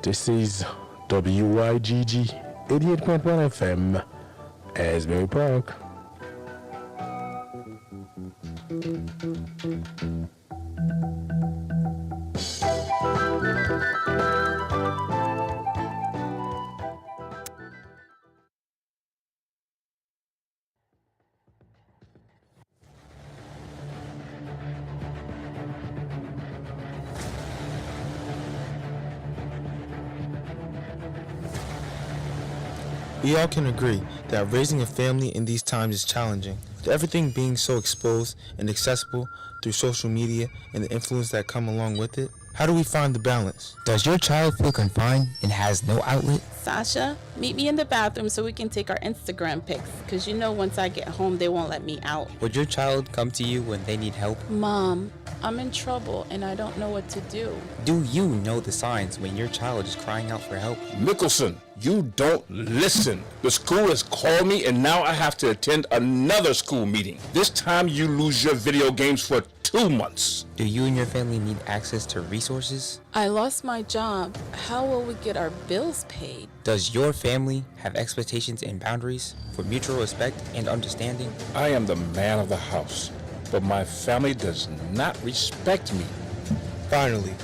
This is WYGG 88.1 FM, Asbury Park. We all can agree that raising a family in these times is challenging, with everything being so exposed and accessible through social media and the influence that come along with it. How do we find the balance? Does your child feel confined and has no outlet? Sasha, meet me in the bathroom so we can take our Instagram pics, because you know once I get home they won't let me out. Would your child come to you when they need help? Mom, I'm in trouble and I don't know what to do. Do you know the signs when your child is crying out for help? Mickelson, you don't listen. The school has called me and now I have to attend another school meeting. This time you lose your video games for 2 months. Do you and your family need access to resources? I lost my job. How will we get our bills paid? Does your family have expectations and boundaries for mutual respect and understanding? I am the man of the house, but my family does not respect me. Finally,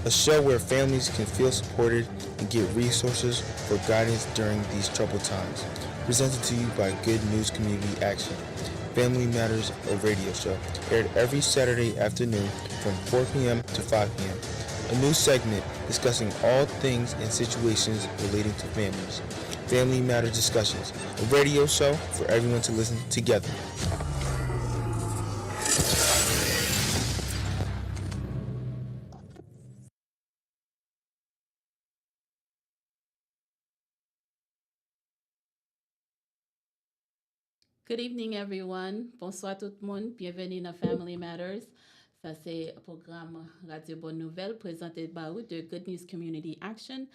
a show where families can feel supported and get resources for guidance during these troubled times. Presented to you by Good News Community Action. Family Matters, a radio show, aired every Saturday afternoon from 4 p.m. to 5 p.m. A new segment discussing all things and situations relating to families. Family Matters Discussions, a radio show for everyone to listen together. Good evening, everyone. Bonsoir tout le monde. Bienvenue dans Family Matters. Ça, c'est un programme Radio Bonne Nouvelle présenté par vous de Good News Community Action.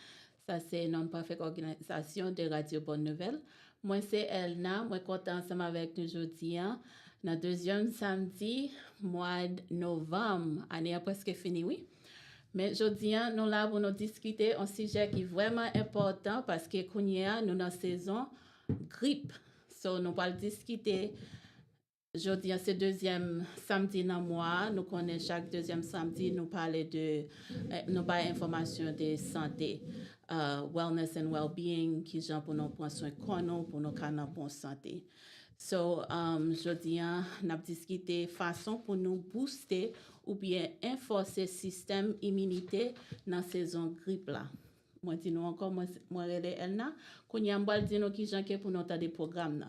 Ça, c'est une non-profit organisation de Radio Bonne Nouvelle. Moi, c'est Elna. Moi, content ensemble avec nous aujourd'hui. Dans deuxième samedi, mois de novembre. Année a presque fini, oui. Mais aujourd'hui, nous là pour nous discuter un sujet qui est vraiment important parce que nous dans la saison grippe. So, nous allons discuter aujourd'hui, c'est deuxième samedi dans le mois. Nous connaissons chaque deuxième samedi, nous parlons de information de santé, wellness and well-being, qui sont pour nous prendre soin de nous, pour nous avoir une bonne santé. So, aujourd'hui, nous allons discuter façon pour nous booster ou bien renforcer le système immunité dans la saison grippe là. Moi dis nous encore moi relais Elna qu'on y a mbal di nous qui gens que pour nous des programmes là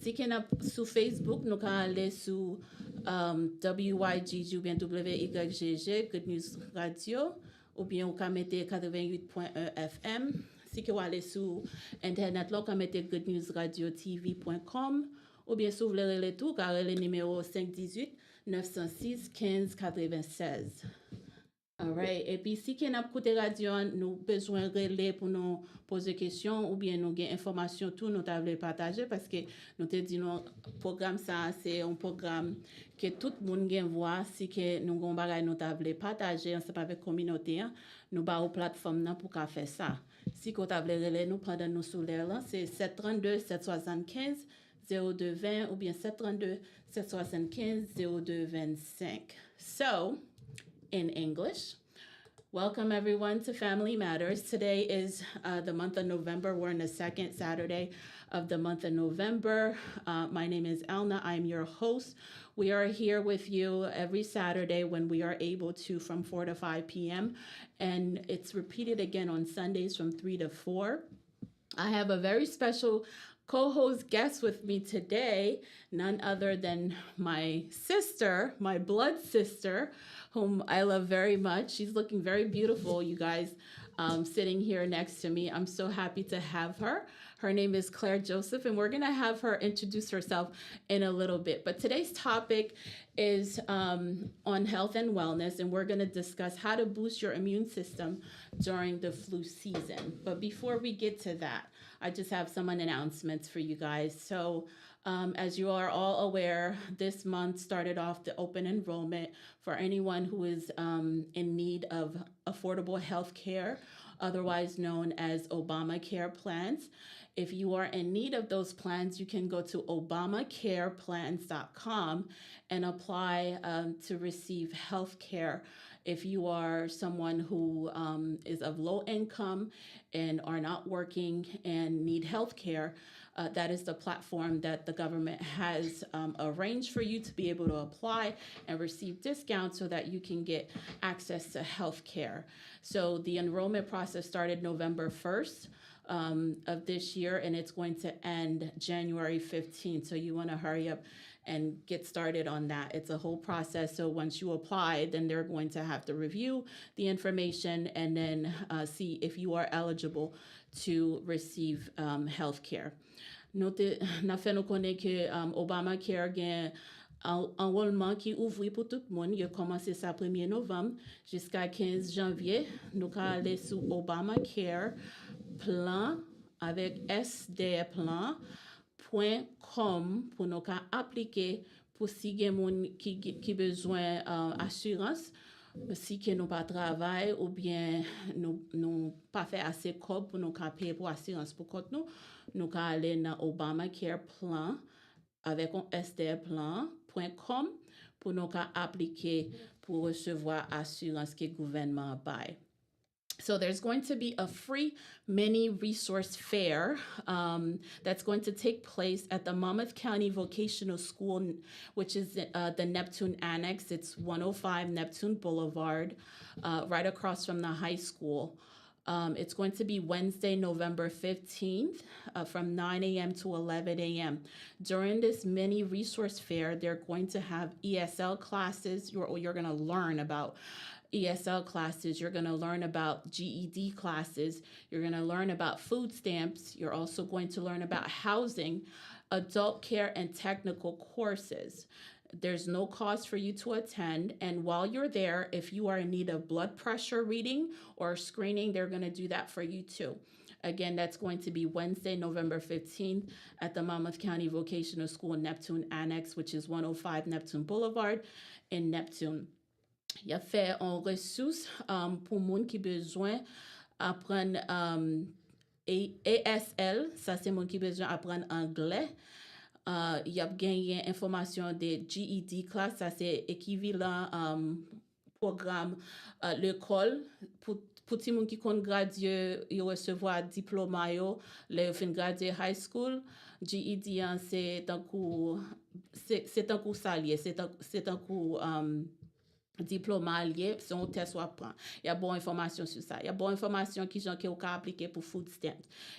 si qu'on a sur Facebook nous can aller sur WYGG ou bien WYGG Good News Radio ou bien on can mettre 88.1 FM si qu'on aller sur internet là on can mettre goodnewsradiotv.com ou bien sur le relais tout car le numéro 518 906 15 96. Alright, et puis si qu'on a écouté radio, nous besoin de relais pour nous poser des questions ou bien nous avons information tout nous t'avons partager parce que nous te dit nos programme ça c'est un programme que tout le monde gagne voir si que nous avons bagay nous t'avons partager ensemble avec communauté nous ba une plateforme là pour faire ça. Si qu'on t'avons relais nous prendre nous sous l'air là c'est 732 775 0220 ou bien 732 775 0225. So in English. Welcome everyone to Family Matters. Today is the month of November. We're in the second Saturday of the month of November. My name is Elna. I'm your host. We are here with you every Saturday when we are able to from 4 to 5 p.m. And it's repeated again on Sundays from 3 to 4. I have a very special co-host guest with me today, none other than my sister, my blood sister, whom I love very much. She's looking very beautiful, you guys, sitting here next to me. I'm so happy to have her. Her name is Claire Joseph, and we're going to have her introduce herself in a little bit. But today's topic is on health and wellness, and we're going to discuss how to boost your immune system during the flu season. But before we get to that, I just have some announcements for you guys. So As you are all aware, this month started off the open enrollment for anyone who is in need of affordable health care, otherwise known as Obamacare plans. If you are in need of those plans, you can go to obamacareplans.com and apply to receive health care. If you are someone who is of low income and are not working and need health care, that is the platform that the government has arranged for you to be able to apply and receive discounts so that you can get access to health care. So the enrollment process started November 1st. Of this year, and it's going to end January 15th. So you want to hurry up and get started on that. It's a whole process. So once you apply, then they're going to have to review the information and then see if you are eligible to receive health care. Note, na fait nous connaît que Obamacare gain enrôlement qui ouvre pour tout le monde. Il a commencé ça 1er novembre jusqu'à 15 janvier. Nous allons aller sur Obamacare plan avec sdplan.com pour nous appliquer pour si gen moun qui besoin assurance si que nous pas travail ou bien nous pas fait assez cob pour nous payer pour assurance pour compte nous aller dans Obamacare plan avec un sdplan.com pour nous appliquer pour recevoir assurance que gouvernement bail. So there's going to be a free mini resource fair that's going to take place at the Monmouth County Vocational School, which is the Neptune Annex. It's 105 Neptune Boulevard, right across from the high school. It's going to be Wednesday, November 15th from 9 a.m. to 11 a.m. During this mini resource fair, they're going to have ESL classes. You're going to learn about ESL classes. You're going to learn about GED classes. You're going to learn about food stamps. You're also going to learn about housing, adult care, and technical courses. There's no cost for you to attend. And while you're there, if you are in need of blood pressure reading or screening, they're going to do that for you too. Again, that's going to be Wednesday, November 15th at the Monmouth County Vocational School Neptune Annex, which is 105 Neptune Boulevard in Neptune. Il a fait en ressources pour moun qui besoin apprendre ASL, ça c'est moun qui besoin apprendre anglais. Il a gagné information de GED class, ça c'est équivalent programme l'école pour ti moun qui compte graduer, il recevoir diplôme yo, le fin graduer high school. GED c'est un cours salier, c'est un cours diplôme allié, c'est un test ou apprend. Il y a bonne information sur ça. Il y a bonne information qui j'en ou ka appliquer pour food stamps.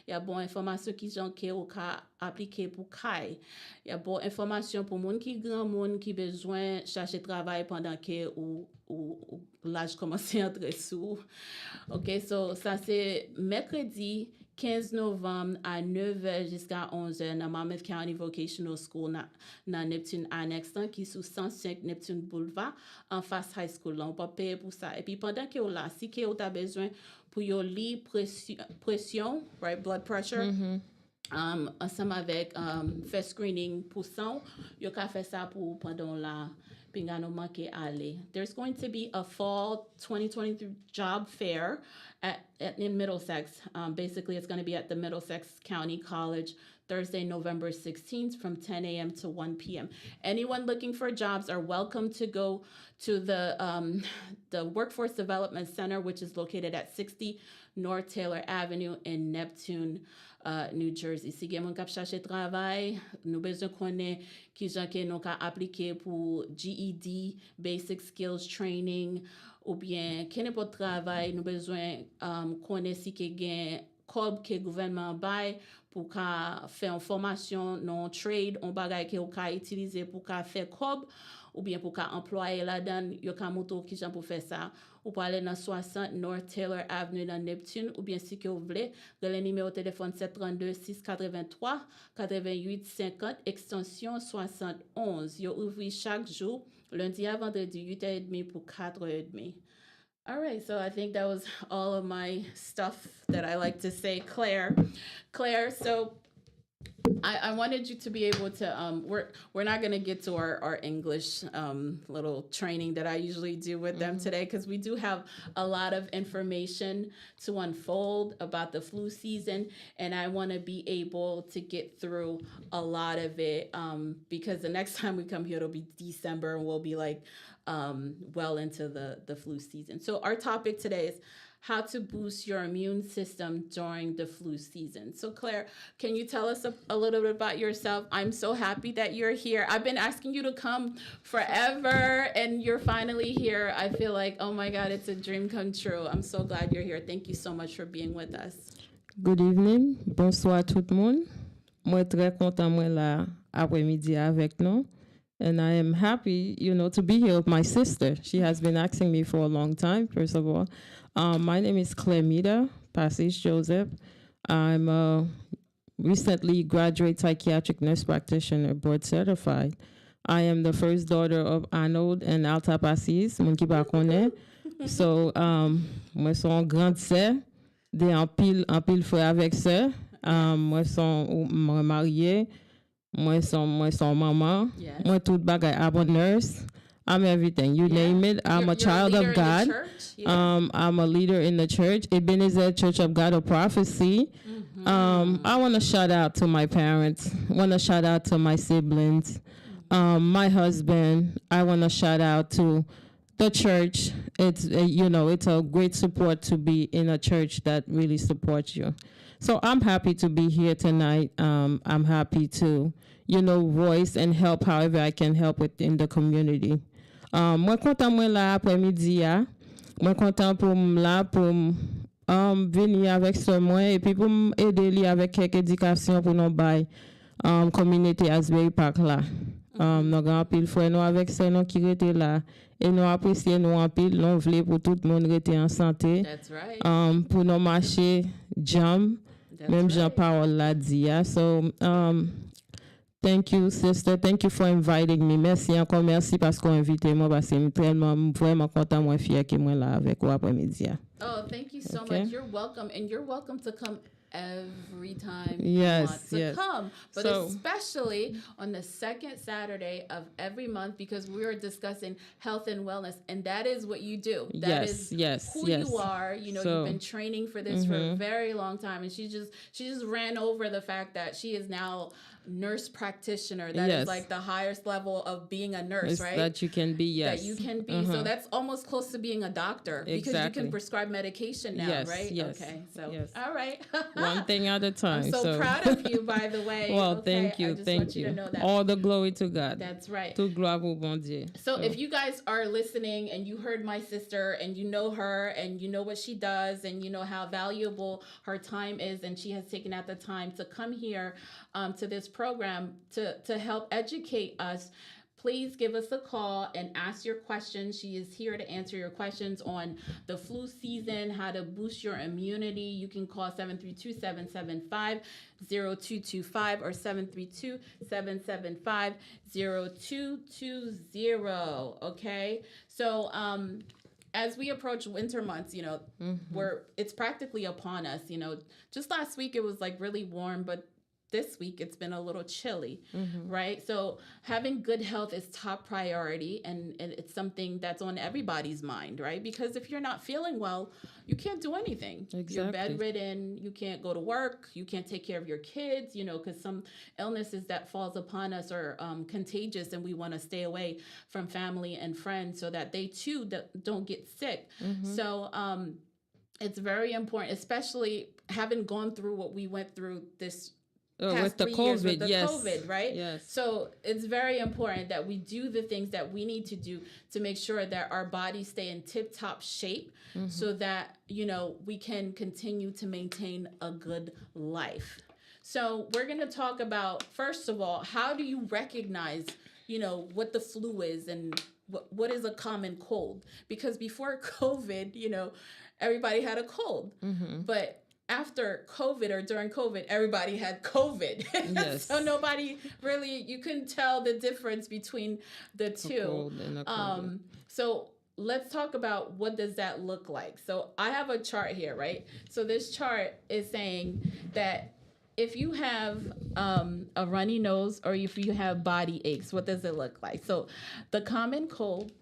Il y a bonne information qui j'en ou ka appliquer pour CAI. Il y a bonne information pour moun qui grand moun qui besoin chercher travail pendant que ou l'âge commence à entrer sous. OK, so ça c'est mercredi 15 novembre à 9h jusqu'à 11h dans Monmouth County Vocational School dans Neptune Annex qui est sous 105 Neptune Boulevard en face high school. Là, on peut payer pour ça. Et puis pendant que vous là, si vous avez besoin pour your lit pression, right, blood pressure, ensemble avec faire screening pour sang, vous pouvez faire ça pour pendant la There's going to be a fall 2023 job fair in Middlesex. Basically, it's going to be at the Middlesex County College Thursday, November 16th from 10 a.m. to 1 p.m. Anyone looking for jobs are welcome to go to the Workforce Development Center, which is located at 60 North Taylor Avenue in Neptune, New Jersey. Si gen moun kap chache travail, nou bezon konnen ki jan ke nou ka aplike pou GED, Basic Skills Training, ou bien kene pot travail, nou bezon konnen si ke gen kob ke gouvernement bay pou ka fè an formasyon non trade, on bagay ke ou ka itilize pou ka fè kob, ou bien pour ka employer la dan, yo ka moto ki jan pou fè ça, ou pour aller dans 60 North Taylor Avenue dans Neptune, ou bien si que vous voulez, le numéro de téléphone 732-683-8850, extension 71. Yo ouvri chaque jour, lundi à vendredi, 8h30 pour 4h30. All right, so I think that was all of my stuff that I like to say. Claire, so I wanted you to be able to we're not going to get to our English little training that I usually do with them today, because we do have a lot of information to unfold about the flu season, and I want to be able to get through a lot of it, because the next time we come here it'll be December and we'll be like well into the flu season. So our topic today is how to boost your immune system during the flu season. So Claire, can you tell us a little bit about yourself? I'm so happy that you're here. I've been asking you to come forever and you're finally here. I feel like, oh my God, it's a dream come true. I'm so glad you're here. Thank you so much for being with us. Good evening. Bonsoir tout le monde. Moi très content moi là après-midi avec nous. And I am happy, to be here with my sister. She has been asking me for a long time, first of all. My name is Clemida Passage Joseph. I'm a recently graduate psychiatric nurse practitioner, board certified. I am the first daughter of Arnold and Alta Passis, moun ki pa konnen. So, moi son grande sœur, de en pile frère avec sœur. Moi son mariée. Moi son maman. Yes. Moi tout bagay. I'm a nurse. I'm everything. You name it. I'm a child of God. Yeah. I'm a leader in the church, Ebenezer Church of God of Prophecy. I want to shout out to my parents. Want to shout out to my siblings, my husband. I want to shout out to the church. It's it's a great support to be in a church that really supports you. So I'm happy to be here tonight. I'm happy to voice and help however I can help within the community. Moi content moi là après-midi ya. Moi content pour là pour venir avec ce moi et puis pour aider lui avec quelques éducation pour nous bail communauté Asbury Park là. Nous grand pile frère nous avec ça nous qui était là et nous apprécier nous en pile nous voulons pour tout le monde rester en santé. That's right. Pour nous marcher jam même Jean-Paul l'a dit. So thank you, sister. Thank you for inviting me. Merci encore. Merci parce qu'on invité moi parce que je suis vraiment content, moi fier que moi là avec vous après-midi. Oh, thank you so Okay. much. You're welcome, and you're welcome to come every time Yes, you want yes. to come, but So- especially on the second Saturday of every month, because we are discussing health and wellness, and that is what you do. That is Yes, who yes. you are. You know, So- you've been training for this for a very long time, and she just ran over the fact that she is now nurse practitioner. That is Yes. like the highest level of being a nurse, It's right? that you can be, yes. That you can be. So that's almost close to being a doctor, because you Exactly. can prescribe medication now, Yes, right? yes, Okay, so yes. all right. One thing at a time. I'm so proud of you, by the way. Well, Okay, thank you, I just thank want you to know that. All the glory to God. That's right. Toute gloire au bon Dieu. So if you guys are listening and you heard my sister and you know her and you know what she does and you know how valuable her time is, and she has taken out the time to come here to this program to help educate us, please give us a call and ask your questions. She is here to answer your questions on the flu season, how to boost your immunity. You can call 732-775-0225 or 732-775-0220. Okay? So as we approach winter months, it's practically upon us. Just last week it was like really warm, but this week it's been a little chilly, right? So having good health is top priority, and it's something that's on everybody's mind, right? Because if you're not feeling well, you can't do anything. You're Exactly. bedridden, you can't go to work, you can't take care of your kids, because some illnesses that falls upon us are contagious, and we want to stay away from family and friends so that they too don't get sick. So it's very important, especially having gone through what we went through this past With the 3 years with COVID, the yes. COVID, right? Yes. So it's very important that we do the things that we need to do to make sure that our bodies stay in tip-top shape, so that, we can continue to maintain a good life. So we're going to talk about, first of all, how do you recognize, what the flu is and what is a common cold? Because before COVID, everybody had a cold, but after COVID or during COVID, everybody had COVID. Yes. So nobody really, you couldn't tell the difference between the two. cold and a COVID. So let's talk about what does that look like. So I have a chart here, right? So this chart is saying that if you have a runny nose or if you have body aches, what does it look like? So the common cold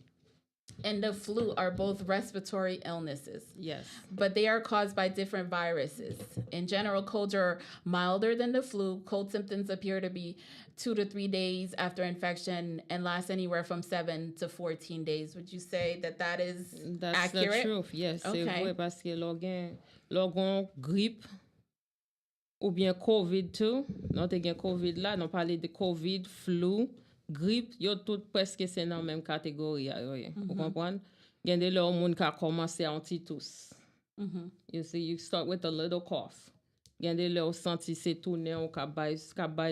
and the flu are both respiratory illnesses. Yes. But they are caused by different viruses. In general, colds are milder than the flu. Cold symptoms appear to be 2 to 3 days after infection and last anywhere from 7 to 14 days. Would you say that is That's accurate? the truth, yes. Okay. C'est vrai parce que l'organ grippe ou bien COVID tout. Non te gen COVID là, non parler de COVID, flu, grippe, yo tout presque c'est dans même catégorie yo. Vous comprenez? Gen de l'or moun ka commencer à anti-tous. You see, you start with a little cough. Gen de l'or senti c'est tourner ou ka bay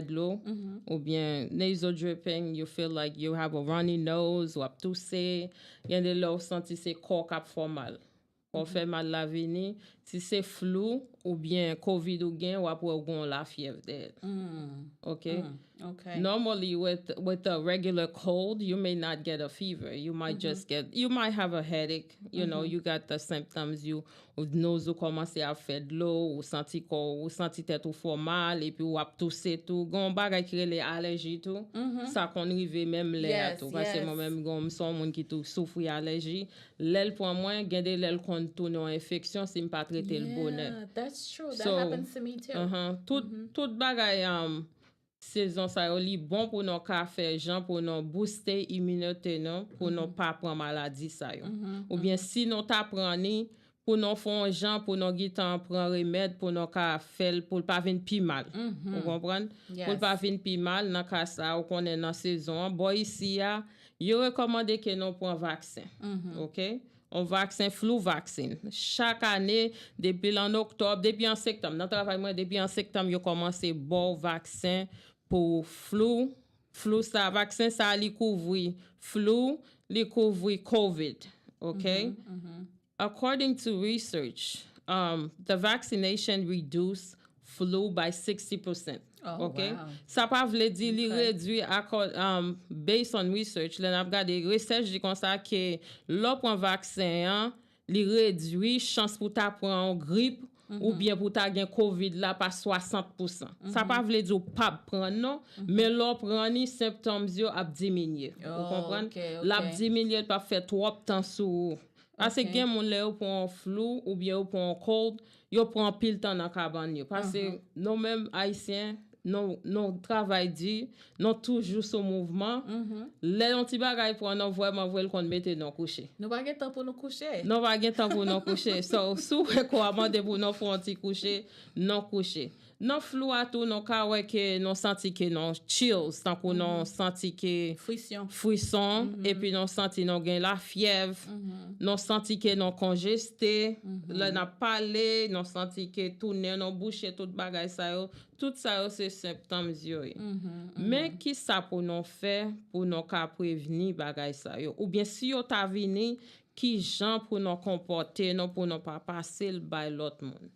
de l'eau ou bien nasal dripping, you feel like you have a runny nose ou ap tousse. Gen de l'or senti c'est corps k'ap fò mal. On fait mal la vini. Si c'est flu ou bien COVID ou gen, ou après on la fièvre dead. Okay? Okay. Normally with a regular cold, you may not get a fever. You might you might have a headache. You know, you got the symptoms. Ou nose ou commence à faire de l'eau, ou senti tête ou fort mal, et puis ou ap tousse tout. Gon bagay qui les allergies tout. Ça qu'on rive même l'air tout. Parce que moi-même, gon son moun qui tout souffre allergie. L'aile pour moi, gen de l'aile qu'on tourne en infection, si m'pas traiter le bonheur. Yeah, that's true. That happens to me too. Tout bagay saison ça yo li bon pour nos ka faire gens pour nous booster immunité non pour nous pas prendre maladie ça yo. Ou bien si nous t'apprendre pour nous font gens pour nous gitan prendre remède pour nous ka faire pour pas venir pi mal. Vous comprenez? Pour pas venir pi mal dans cas ça ou qu'on est dans saison boy ici ya, yo recommandé que nous prend vaccin. OK? On vaccin flu vaccine. Chaque année, depuis en octobre, depuis en septembre, dans le travail, moi, depuis en septembre, yo commencé bon vaccin pour flu. Flu, ça, vaccin, ça, li couvre flu, li couvre COVID. Okay? According to research, the vaccination reduced flu by 60%. Oh, okay? wow. Ça pas vle di li réduit based on research. Là n'a regardé research dit comme ça que l'on vaccin li réduit chance pour ta prendre grippe ou bien pour ta gen COVID là par 60%. Ça pas vle di ou pas prendre non, mais l'on prend ni symptômes yo a diminuer. Vous comprenez? Okay. L'a diminuer pas faire trop temps sous. Parce que gen moun le ou pour un flu ou bien ou pour un cold, yo prend pile temps dans cabane yo parce que nous même haïtiens non travail dit non toujours au mouvement les on ti bagay pour non vraiment voir qu'on mette non coucher Nous pas gen temps pour nous coucher. non pas gen temps pour non coucher so sou recommande pour non font ti coucher non coucher non flou à tout non ka ouais que non senti que non chills tant qu'on non senti que frisson et puis non senti non gain la fièvre non senti que non congesté là n'a parlé non senti que tourner non boucher tout bagay ça yo tout ça yo c'est symptômes yo mais qui ça pour nous faire pour nous ka prévenir bagay ça yo ou bien si yo ta vini qui gens pour nous comporter non pour nous pas passer le bail l'autre monde.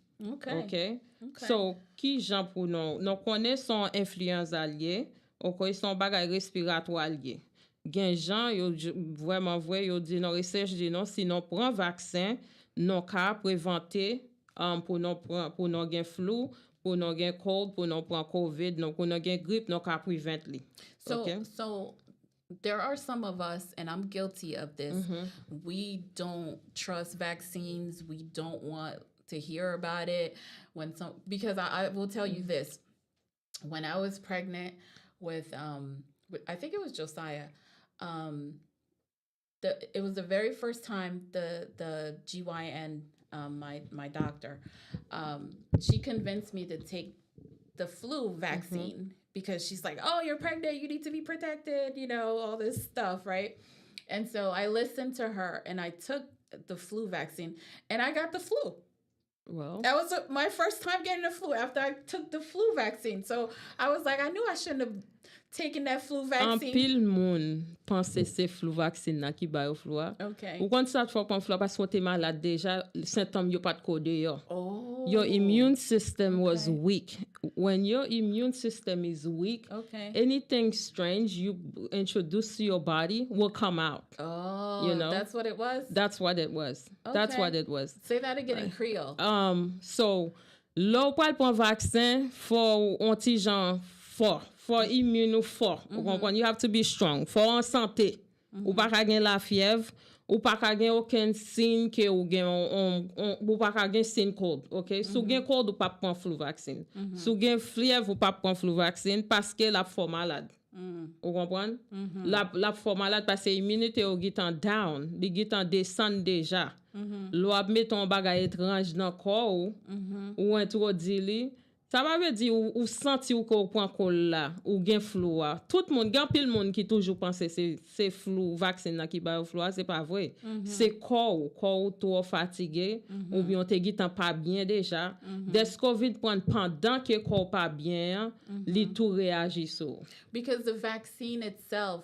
Okay. So, qui gens pour nous connaissons influence alliée, OK, son bagay respiratoire allié. Gen gens yo vraiment vrai yo dit non recherche dit non sinon prend vaccin non ka préventer pour non gen flu, pour non gen cold, pour non prend COVID, non pour non gen grippe, non ka prevent li. So there are some of us, and I'm guilty of this. We don't trust vaccines. We don't want to hear about it because I will tell you this. When I was pregnant with I think it was Josiah, it was the very first time the GYN, my doctor, she convinced me to take the flu vaccine because she's like, oh, you're pregnant, you need to be protected, you know, all this stuff, right? And so I listened to her and I took the flu vaccine and I got the flu. Well, that was my first time getting the flu after I took the flu vaccine. So I was like, I knew I shouldn't have taken that flu vaccine. En pile moun pense c'est flu vaccine là qui ba yo flu. Okay. Ou quand ça faut prendre flu parce que t'es malade déjà, symptômes yo pas de code yo. Oh. Your immune system was weak. When your immune system is weak, anything strange you introduce to your body will come out. Oh, you know? That's what it was? That's what it was. Okay. That's what it was. Say that again in Creole. So Là, ou pral prendre vaccin, faut un petit genre fort, fort immune ou fort. Vous comprenez? You have to be strong. Fort en santé. Ou pas ka gen la fièvre, ou pas ka gen aucun signe que ou gen ou pas ka gen signe cold, OK? Si ou gen cold ou pas prendre flu vaccine. Si ou gen fièvre ou pas prendre flu vaccine parce que la fort malade. Vous comprenez? La fort malade parce que l'immunité ou gitan down, li gitan descend déjà. L'ou ap met ton bagay étrange dans corps ou introduit li. Ça va dire ou senti ou ko prend col là ou gen flou a. Tout monde gen pile monde qui toujours pense c'est flou vaccin là qui ba flou c'est pas vrai. C'est corps trop fatigué ou bien te gitan pas bien déjà. Des covid prend pendant que corps pas bien, li tout réagit so. Because the vaccine itself,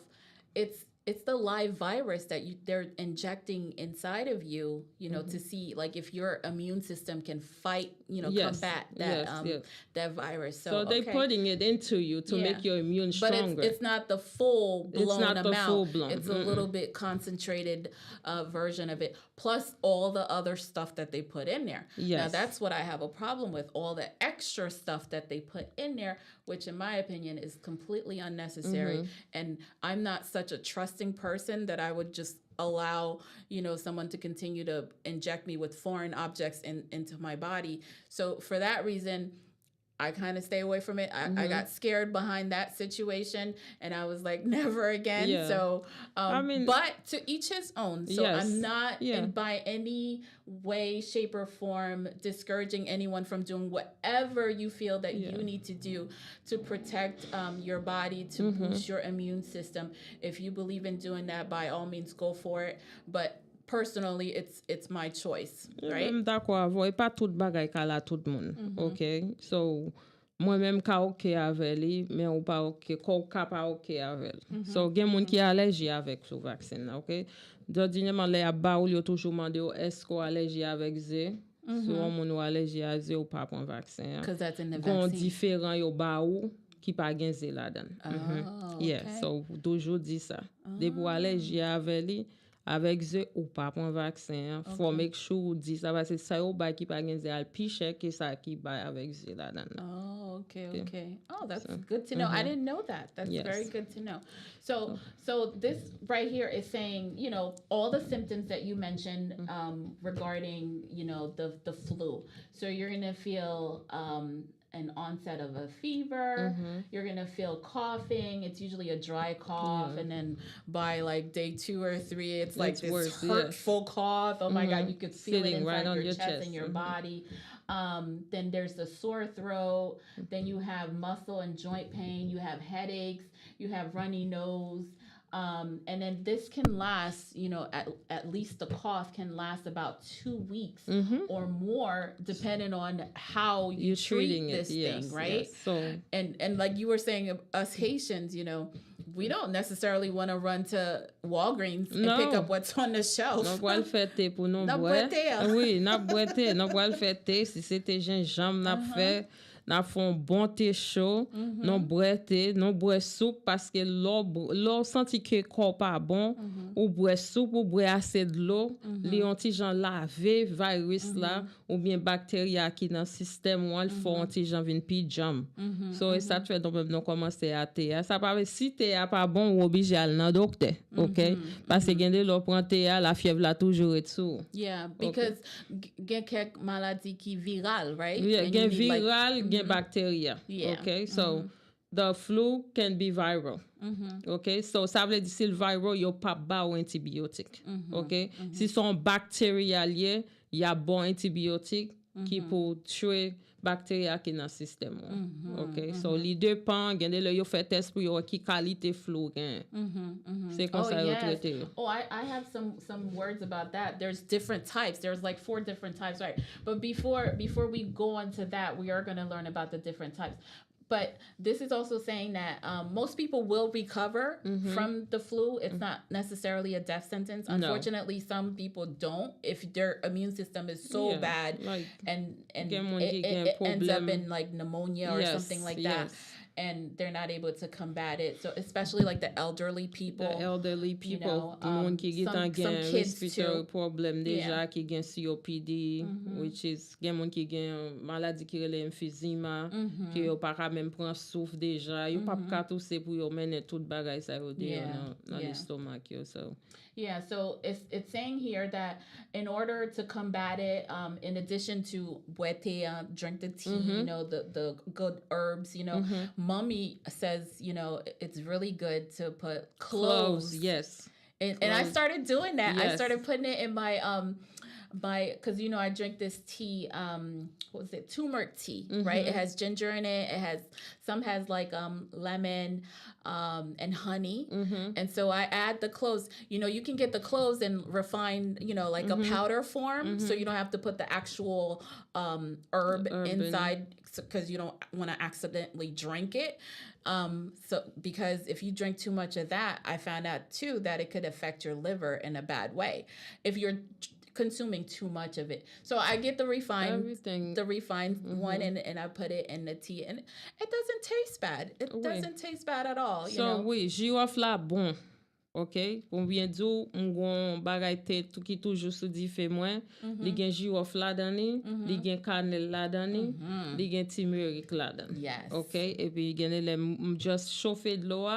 it's the live virus that they're injecting inside of you, you know, to see like if your immune system can fight, you know, combat that that virus. So they're putting it into you to make your immune stronger. But it's not the full blown amount. The full blown. It's a little bit concentrated version of it, plus all the other stuff that they put in there. Now that's what I have a problem with, all the extra stuff that they put in there, which in my opinion is completely unnecessary. And I'm not such a trusting person that I would just allow, you know, someone to continue to inject me with foreign objects into my body. So for that reason, I kind of stay away from it. I got scared behind that situation, and I was like, never again. Yeah. So, I mean, but to each his own. So I'm not by any way, shape, or form discouraging anyone from doing whatever you feel that you need to do to protect your body, to boost your immune system. If you believe in doing that, by all means, go for it. But personally, it's my choice, right? I'm d'accord avec pas tout bagay ka la tout monde. OK? So moi-même ka OK avec li, mais ou pas OK, ka pas OK avec. So gen moun ki allergie avec ce vaccin, OK? Dernièrement les ba ou yo toujours mandé est-ce qu'on allergie avec zé? So moun ou allergie à zé ou pas prendre vaccin. Because that's in the vaccine. vaccine. Différent yo ba ou qui pas gen zé la dan. Yeah, so toujours dit ça. Des pour allergie avec li avec ze ou pas prendre vaccin, faut make sure ou dit ça parce que ça yo ba qui pas gen zé al piche que ça qui ba avec zé la dan. Oh, okay. Oh, that's good to know. I didn't know that. That's very good to know. So this right here is saying, you know, all the symptoms that you mentioned regarding, you know, the flu. So you're going to feel an onset of a fever. You're going to feel coughing. It's usually a dry cough. And then by like day 2 or 3, it's like this worse, hurtful cough. Oh my God, you could feel it inside right your chest and your body. Then there's the sore throat. Then you have muscle and joint pain. You have headaches. You have runny nose. And then this can last, you know, at least the cough can last about 2 weeks or more, depending on how you treat this thing, right? Yes. So, and like you were saying, us Haitians, you know, we don't necessarily want to run to Walgreens and pick up what's on the shelf. Non pour le fêter pour non boire. Oui, n'a boiter, non pour le fêter, si c'était gingembre n'a fait. N'a font bon thé chaud, non boire thé, non boire soupe parce que l'eau senti que corps pas bon ou boire soupe ou boire assez de l'eau, les antigens laver virus là ou bien bactéries qui dans système ou il faut antigens vinn pi jam. So ça fait donc même non commencer à thé. Ça pas si thé a pas bon ou obligé aller dans docteur, OK? Parce que gende l'eau prend thé la fièvre là toujours et tout. Yeah, because gen quelques maladies qui virales, right? Yeah, gen viral, gen bacteria. Okay, so the flu can be viral. Okay, so ça veut dire si le viral yo pas ba ou antibiotique. Okay, si son bactérial il y a bon antibiotique qui pour tuer bactéries qui dans système. Okay, so li dépend gende le yo fait test pour yo qui qualité flu gen. C'est comme ça yo traité. Oh, I have some words about that. There's different types. There's like 4 different types, right? But before we go into that, we are going to learn about the different types. But this is also saying that most people will recover from the flu. It's not necessarily a death sentence. Unfortunately, some people don't if their immune system is so bad like, and it ends up in like pneumonia or something like that. and they're not able to combat it. So especially like the elderly people. The elderly people, moun ki some gen kids respiratory too. problem deja, Yeah. ki gen COPD, which is gen moun ki gen maladi ki rele emphysema, ki yo pa ka même pran souf deja, yo pa ka touse pou yo mene tout bagay sa yo de Yeah, nan yeah. l'estomac yo. So Yeah, so it's saying here that in order to combat it, in addition to buete, drink the tea, you know, the good herbs, you know, mommy says, you know, it's really good to put cloves. yes. And I started doing that. I Yes. started putting it in my because you know I drink this tea, what was it, turmeric tea, right? It has ginger in it. It has some has like lemon and honey, and so I add the cloves. You know, you can get the cloves in refined, you know, like a powder form, so you don't have to put the actual herb inside because you don't want to accidentally drink it. So because if you drink too much of that, I found out too that it could affect your liver in a bad way if you're consuming too much of it. So I get the refined Everything. one and I put it in the tea and it doesn't taste bad. It doesn't taste bad at all. You So know? oui, girofle la bon. OK? Pour bien dire, m'gon bagay te tout qui toujours sous di fait moins, li gen girofle la dan li gen cannelle la dan li gen turmeric la dan. Yes. OK? Et puis gen le just chauffer de l'eau,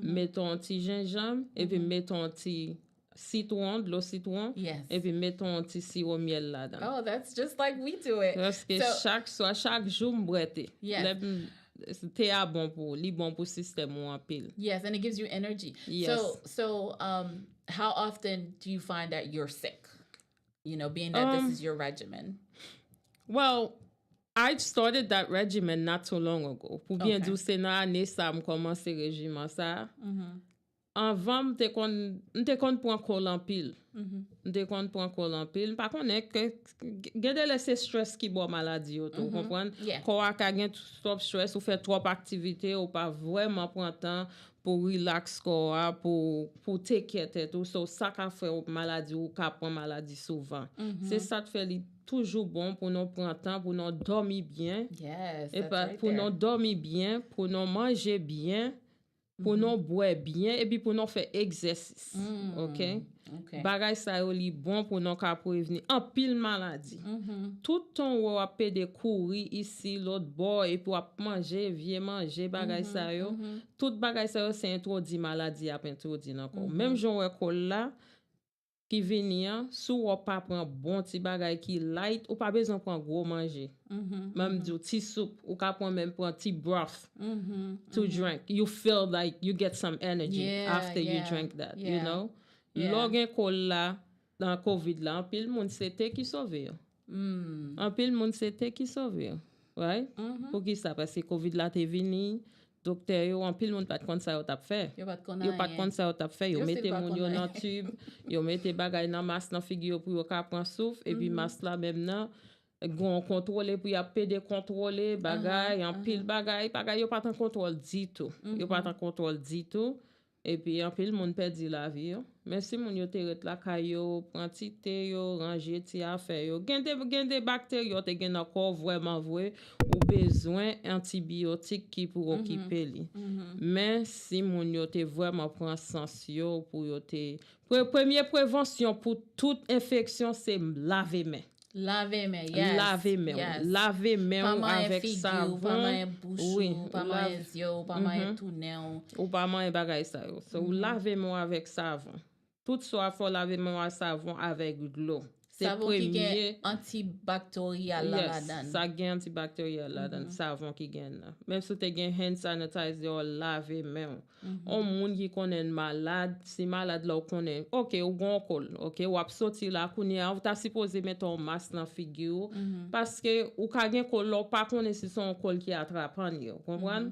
mettons petit gingembre et puis mettons petit citron, de l'eau citron, Yes. et puis mettons un petit sirop miel là-dedans. Oh, that's just like we do it. Parce que So- chaque jour m'brete. Yes. Te a bon pour système ou en pile. Yes, and it gives you energy. Yes. So how often do you find that you're sick? You know, being that this is your regimen. Well, I started that regimen not too long ago. Pour bien Okay. dire, c'est nan année ça m'komanse régime ça. Avant, m'te kon pran kol en pile. M'te kon pran kol en pile. Par contre, gen de laisser stress ki bo maladi yo to, kompren? Yeah. Ko a ka gen trop stress ou fait trop activité ou pas vraiment prend temps pour relax ko a, pour take care tête ou. So, ça ka fait ou maladi ou ka prend maladie souvent. C'est ça te fait li toujours bon pour nous prendre temps, pour nous dormir bien. Yes, Et that's pas right pour there. nous dormir bien, pour nous manger bien, pour nous boire bien et puis pour nous faire exercice. OK? Okay. Bagay sa yo li bon pour nous ka prévenir en pile maladie. Tout ton ou a pe de courir ici l'autre bord et puis a manger, vieux manger bagay sa yo. Tout bagay sa yo c'est introduit maladie a introduit encore. Même jon école là qui vini an, sou ou pa pran bon ti bagay ki light, ou pa bezon pran gros manger. Même di ti soup, ou ka pran même pran ti broth to drink. You feel like you get some energy Yeah, after you yeah, drink that, you yeah. know? Yeah. Lò gen kol la, dans COVID la, an pil moun se te ki sauve yo. An pil moun se te ki sauve yo. Right? Pou ki sa? Parce que COVID la te vini, docteur yo, an pil moun pat kont sa yo tap fe. Yo pat kon Yo nan pat yen. kont sa yo tap fe. Yo Yo mette still pat moun kon yo nan nan tube, yo mette bagay nan mas nan figi yo pou yo ka pran souf, et puis mas la même nan, gon kontrole pou ya pede kontrole bagay, an pil bagay yo pat an kontrol di tout. Yo pat an kontrol di tout. Et puis an pil moun perdi la vie yo. Men si moun yo te ret la kayo, pran ti te yo, ranger ti affaire yo. Gen de bactéries te gen encore vraiment vrai ou besoin antibiotique qui pour occuper li. Mais si moun yo te vraiment prend sens yo pour yo te première prévention pour toute infection c'est laver main. Laver main, yes. Laver main. Yes. Laver Pa main man avec figure, savon. pa man bouchou, Oui, pa man zyo, pa man tourner. Ou pas manger bagay sa yo. So, ou laver main avec savon. Tout soit faut laver main avec savon avec de l'eau. C'est Savon ki gen premier. antibacterial la Yes, dan. sa gen antibacterial la dan savon ki gen la. Même si te gen hand sanitizer ou lave men. On moun ki konen malade, si malade la ou konen, ok, ou gon kol, ok, ou ap soti la kounya, ou ta supposé mettre un masque dans figure, parce que ou ka gen kol la, ou pa konen si son kol ki atrapan yo, kompran?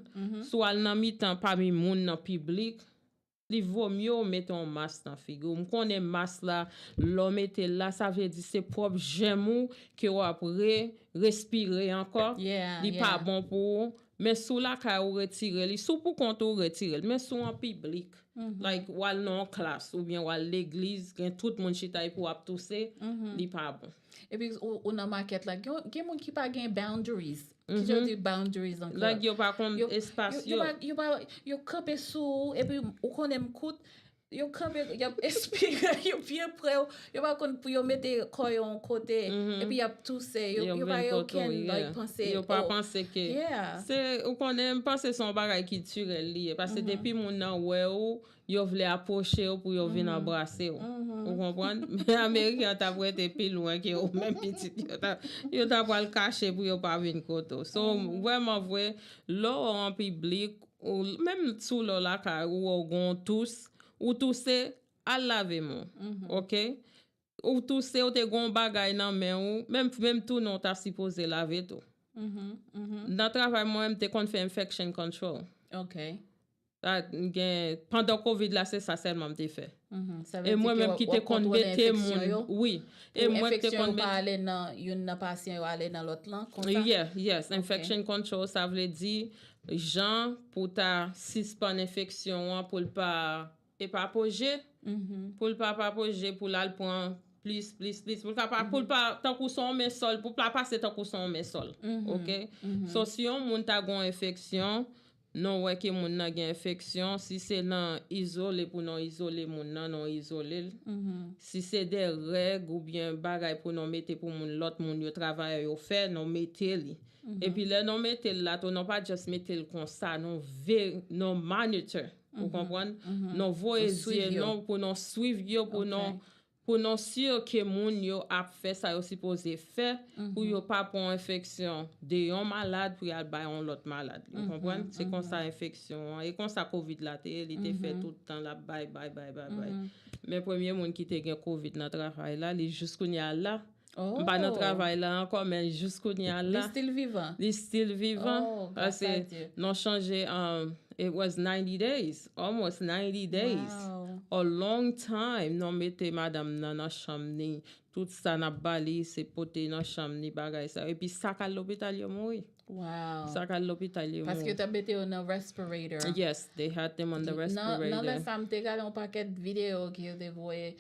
So al nan mi tan pa mi moun nan public, li vaut mieux mettre un masque dans figure. On connaît masque là, l'homme mette là, ça veut dire c'est propre gemou que ou après respirer encore. Yeah, Li yeah. pas bon pour Mais sous la ka ou retire li, sous pour compte ou retire, mais sous en public. Like wal non classe ou bien wal l'église, quand tout le monde chita pour ap tousser, li pas bon. Et puis ou nan market la, gen moun ki pa gen boundaries. Ki je di boundaries encore. Like yo pa kon espace yo. Yo kampe sou et puis ou konem koute yo kampe yo espire yo bien près yo pa kon pou yo mette koyon côté et puis y a tout ça yo pa yo ken like penser yo pa penser que c'est ou konem penser son bagay culturel lié parce que depuis moun nan wè ou yo vle approcher ou pour yo vinn embrasser ou comprendre mais américain t'a prêté plus loin que ou même petit yo t'a pas le cacher pour yo pas vinn koto so vraiment vrai là en public ou même sous là ka ou gon tous ou tousse à laver mon OK ou tousse ou te gon bagay nan men ou même tout non t'a supposé laver tout dans travail moi même te kon fait infection control OK pendant Covid là c'est ça seulement m'te fait et moi même qui te kon bete mon oui et moi te kon pas aller dans une patient ou aller dans l'autre là comme ça yes infection control ça veut dire Jean pour ta suspend infection pour pas apogé pour pas apogé pour là prend plus pour pas tant qu'on son mais sol pour pas passer tant qu'on son mais sol OK so si on moun ta gon infection non ouais que moun nan gen infection si c'est nan isolé pour non isoler moun nan non isoler si c'est des règles ou bien bagay pour non mettre pour moun l'autre moun yo travail yo fait non mettre li et puis là non mettre là to non pas juste mettre le comme ça non monitor vous comprenez non voyer non pour non suivre yo pour non sûr que moun yo a fait ça yo supposé faire pour yo pas prendre infection de un malade pour y aller un l'autre malade vous comprenez c'est comme ça infection et comme ça Covid là il était fait tout le temps là bye mais premier monde qui te gen Covid dans travail là il jusqu'au nya là pas dans travail là encore mais jusqu'au nya là il still vivant parce que non changé it was 90 days, almost 90 days. Wow. A long time. Non mette madame nan chambre ni. Tout ça n'a bali, c'est poté dans chambre ni bagay ça. Et puis ça à l'hôpital yo mouri. Wow. Ça à l'hôpital yo mouri. Parce que tu mette on a respirator. Yes, they had them on the respirator. Non, la femme te gade un paquet de vidéos qui te voyait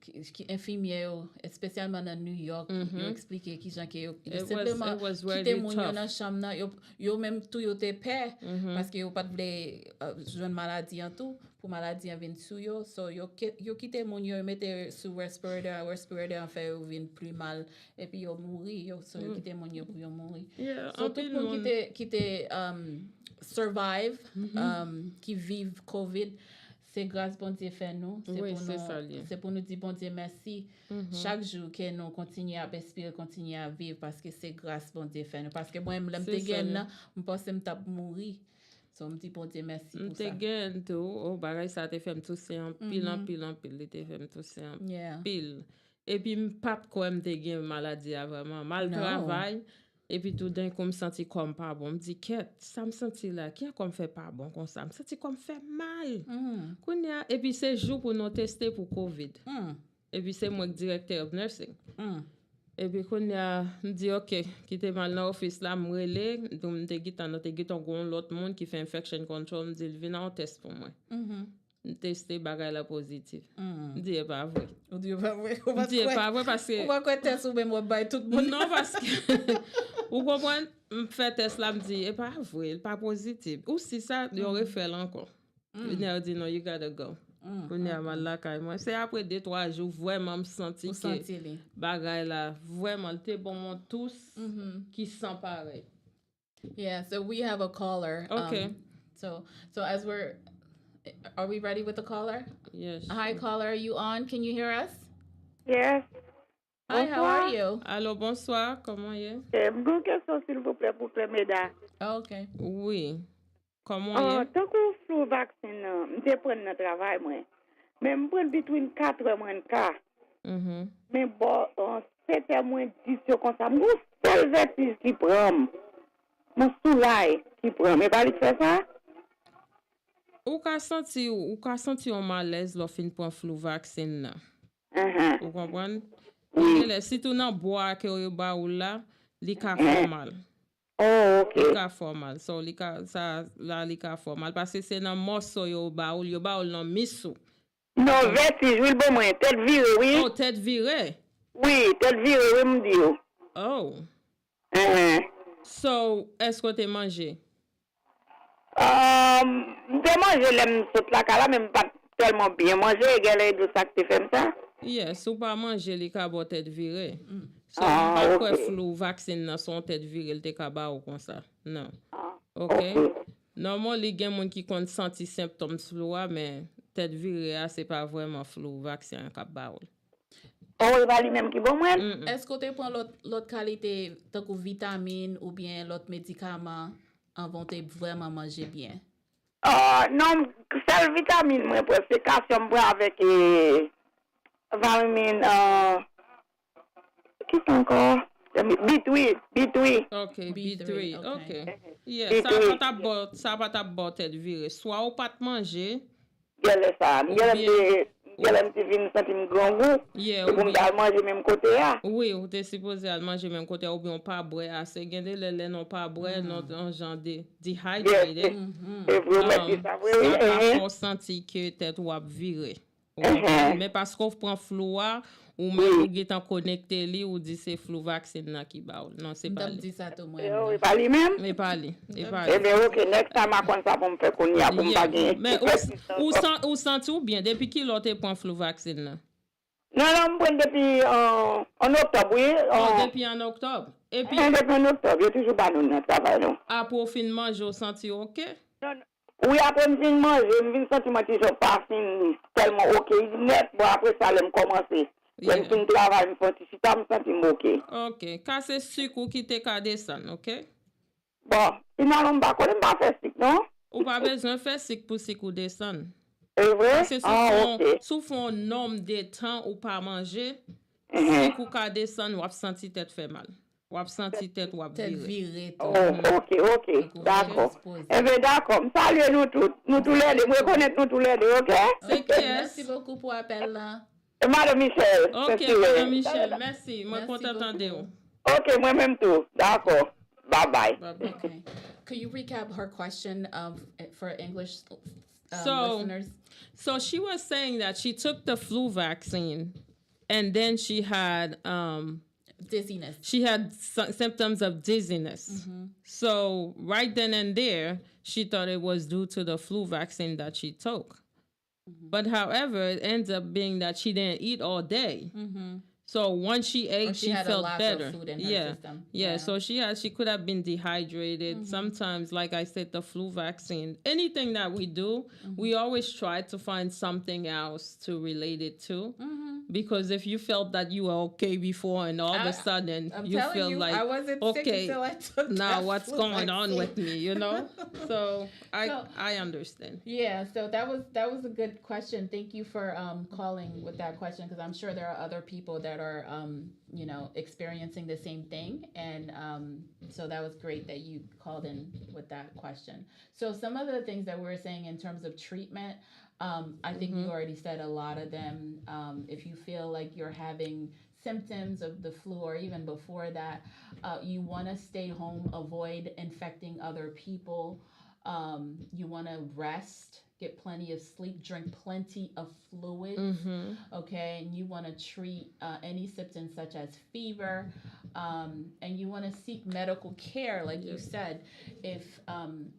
qui infirmier spécialement dans New York yo expliquer qui gens qui simplement quitter mon dans chambre yo même tout yo te paix parce que yo pas voulait joindre maladie en tout pour maladie vinn sou yo so yo quitter mon yo mettre sous respirator en fait yo vinn plus mal et puis yo mourir yo so yo quitter mon yo pour yo mourir so tout le monde qui te survive qui vive Covid c'est grâce bon Dieu fait nous c'est pour nous dire bon Dieu merci chaque jour que nous continuons à respirer continuer à vivre parce que c'est grâce bon Dieu fait nous parce que moi même te gagne là me pense me t'a mourir so me dit bon Dieu merci pour ça te gagne tout oh bagay ça te fait me tousser en pile te fait me tousser en pile et puis pas quoi me te gagne maladie vraiment mal travail. Et puis tout d'un coup, me senti comme pas bon. Me dit, qu'est-ce ça me senti là? Qui a comme fait pas bon comme ça? Me senti comme fait mal. Et puis c'est jour pour nous tester pour Covid. Et puis c'est moi le directeur de nursing. Et puis qu'on a me dit OK, qui était mal dans l'office là, me relé, donc me te gitan l'autre monde qui fait infection control, me dit viens en test pour moi. Tester bagay la positif. Dit pas vrai. On dit pas vrai. On dit pas vrai parce que on va quoi test ou même bail tout le monde. Non parce que vous comprenez, me fait test là me dit pas vrai, pas positif. Ou si ça, il aurait fait encore. Il a dit non, you gotta go. On est mal là quand moi. C'est après 2-3 jours vraiment me senti que bagay là vraiment t'es bon mon tous qui sent pareil. Yeah, so we have a caller. Okay. So as are we ready with the caller? Yes. Hi, caller. Are you on? Can you hear us? Yes. Hi, how are you? Allô, bonsoir. Comment est? Une question, s'il vous plaît, pour Cléméda. Oh, OK. Oui. Comment est? Tant que flu vaccine, je prends le travail, moi. Mais je prends between 4 et moins cas. Mais bon, 7 et moins 10 comme ça. Je fais le vertige qui prend. Je soulage qui prend. Mais pas lui faire ça? Ou ka senti un malaise lo fin pour flu vaccine là. Vous comprenez? Si tu nan bois que ou ba ou là, li ka fait mal. Oh, Li ok. ka formal. So, li ka formal. Parce se nan moso yo ba ou nan misou. Non, vertige, oui, bon, moi, tête virée, oui. Oh, tête virée. Oui, tête virée, oui, me dit. Oh. Uh-huh. So, esko te manje? De manger, l'aime saute la cala, même pas tellement bien manger, gale de ça que tu fais ça. Yes, ou pa manje li ka bo tête virée. So, Ah, pa ok. kwe flou vaccine nan son tête virée, l te ka ba ou kon sa. Non. Ok? Ok. Normal li gen moun ki kon senti symptômes flou a, men tête virée a, se pa vraiment flou vaccine ka ba ou. Oh, il va lui-même qui bon, moi. Est-ce que tu prends l'autre qualité, tant que vitamine ou bien l'autre médicament, avant de vraiment manger bien? Non, seule vitamine, moi, pour c'est calcium, moi, avec vitamine, qu'est-ce que encore? B3. Ok, B3, ok. ok. Yeah, B3. sa pa tap bo tête virée. Soit ou pas te manger, Gale ça. bien- Gale me vin sentir grand goût. yeah, Et ou pour me bien, manger même côté, là. oui, ou te supposé al manger même côté, ou bien on pas boire assez. Gen de lè non pas boire, non genre dehydrated. Yes. Et vous mettez ça, oui. Ça pa fò senti que tête ou ap viré. Mais parce qu'on prend flou a, ou même ou getan connecté li, ou di se flou vaccine nan ki ba ou. Non, c'est pas Je li. dis ça tout moi. Oh, il va lui-même. E pa li. E pa Eh li. bien, ok, next time, à quoi ça pour me faire connaître, pour me pas gagner. Mais ou senti ou bien, depuis ki lò te pon flou vaccine nan? Non, moi, depuis en octobre, oui. Depuis en octobre. Et puis, Depuis en octobre, il y a toujours pas de travail, non. après au fin manje, ou senti ok? Oui, après, je viens manger, je viens sentir que je pas fini tellement ok. Net, bon, après ça, je commencer. Je Yeah. viens travailler, je me sentir ok. Ok. Ka se sucre ki te ka desan, ok? Bon, finalement, je ne vais pas faire ça, non? Ou pa bezon fè sik pou sik ou desan. C'est vrai? Se Ok. sou fon nom de tan ou pa manje, Mhm. sik ou ka desan, wap senti tèt fè mal. Wap senti tèt wap Tête vire. virée. Oh, ok, d'accord. exposé. Eh bien, d'accord. Salut nous tous les deux. Je reconnais nous tous les deux, ok? Se ki Merci es? beaucoup pour l'appel là. Madame Michel. Ok, merci. Madame Michel, merci. Mwen Merci kontatande ou. beaucoup. Ok, moi-même tout. D'accord. Bye-bye. Bye-bye. Okay. Could you recap her question for English So- listeners? So she was saying that she took the flu vaccine and then she had Dizziness. symptoms of dizziness. So right then and there, she thought it was due to the flu vaccine that she took. But however, it ends up being that she didn't eat all day. So once she ate, Or she she had a felt lot of better. food in her yeah. system. Yeah. Yeah. So she could have been dehydrated. Sometimes, like I said, the flu vaccine, anything that we do, we always try to find something else to relate it to. Because if you felt that you were okay before and all of a sudden I'm you telling feel you, like, I wasn't sick okay, until I took now that what's flu going on vaccine. with me, you know? So So- I understand. Yeah, so that was a good question. Thank you for calling with that question, because I'm sure there are other people that are experiencing the same thing, and so that was great that you called in with that question. So some of the things that we're saying in terms of treatment, I think you already said a lot of them. If you feel like you're having symptoms of the flu or even before that, you want to stay home, avoid infecting other people. You want to rest, get plenty of sleep, drink plenty of fluids, okay? And you want to treat any symptoms such as fever, and you want to seek medical care, like you said, if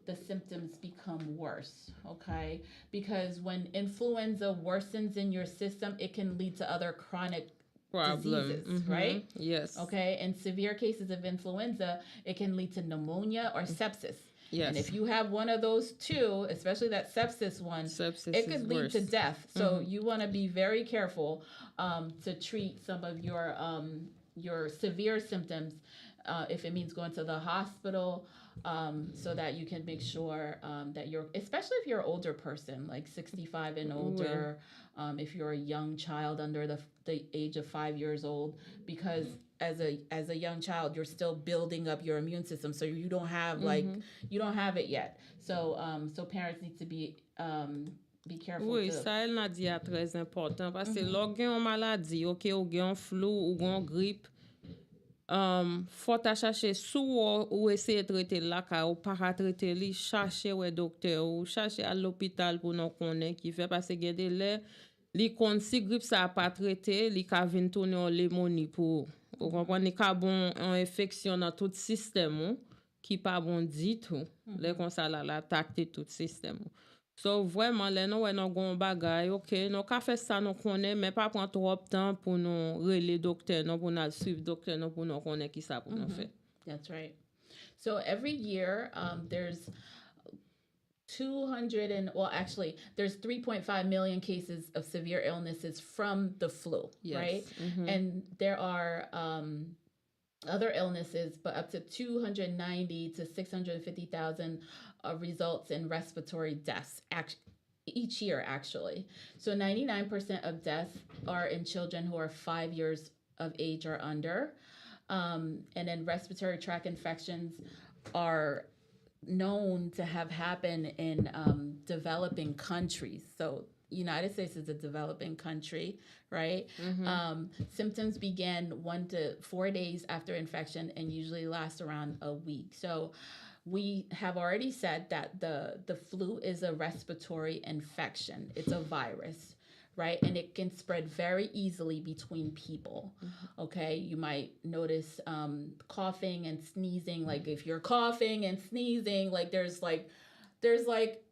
the symptoms become worse, okay? Because when influenza worsens in your system, it can lead to other chronic diseases, right? Yes. Okay, in severe cases of influenza, it can lead to pneumonia or sepsis. Yes. And if you have one of those two, especially that sepsis one, Sepsis it is could lead to worse. death. So you want to be very careful to treat some of your severe symptoms if it means going to the hospital, so that you can make sure that especially if you're an older person, like 65 and older, if you're a young child under the age of 5 years old, because as a young child, you're still building up your immune system, so you don't have you don't have it yet. So so parents need to be careful. Oui, ça elle n'a dit a très important parce que lò gen yon maladie, ok, ou gen yon flu ou gen yon grippe, faut ta chercher sous ou essayer de traiter là car ou pas traiter li chercher ouais docteur ou chercher à l'hôpital pour nous connaître qui fait parce que gade là li kon si grippe ça pas traité li ka vinn tourner en lémonie pour ou comprendre li ka bon en infection dans tout système ou, qui pas bon dit tout les comme ça là l'attaque tout système ou. So vraiment là nous non gon bagay OK nous ka faire ça nous connaît mais pas prendre trop de temps pour nous relé docteur non pour nous suivre docteur non pour nous connaître qui ça pour nous faire. That's right. So every year, there's 200 and well, actually, there's 3.5 million cases of severe illnesses from the flu, right? And there are other illnesses, but up to 290 to 650,000 results in respiratory deaths each year, actually. So 99% of deaths are in children who are 5 years of age or under. And then respiratory tract infections are known to have happened in developing countries. So United States is a developing country, right? Symptoms begin 1 to 4 days after infection and usually last around a week. So we have already said that the flu is a respiratory infection. It's a virus, right? And it can spread very easily between people. Okay, you might notice coughing and sneezing. Like if you're coughing and sneezing, like there's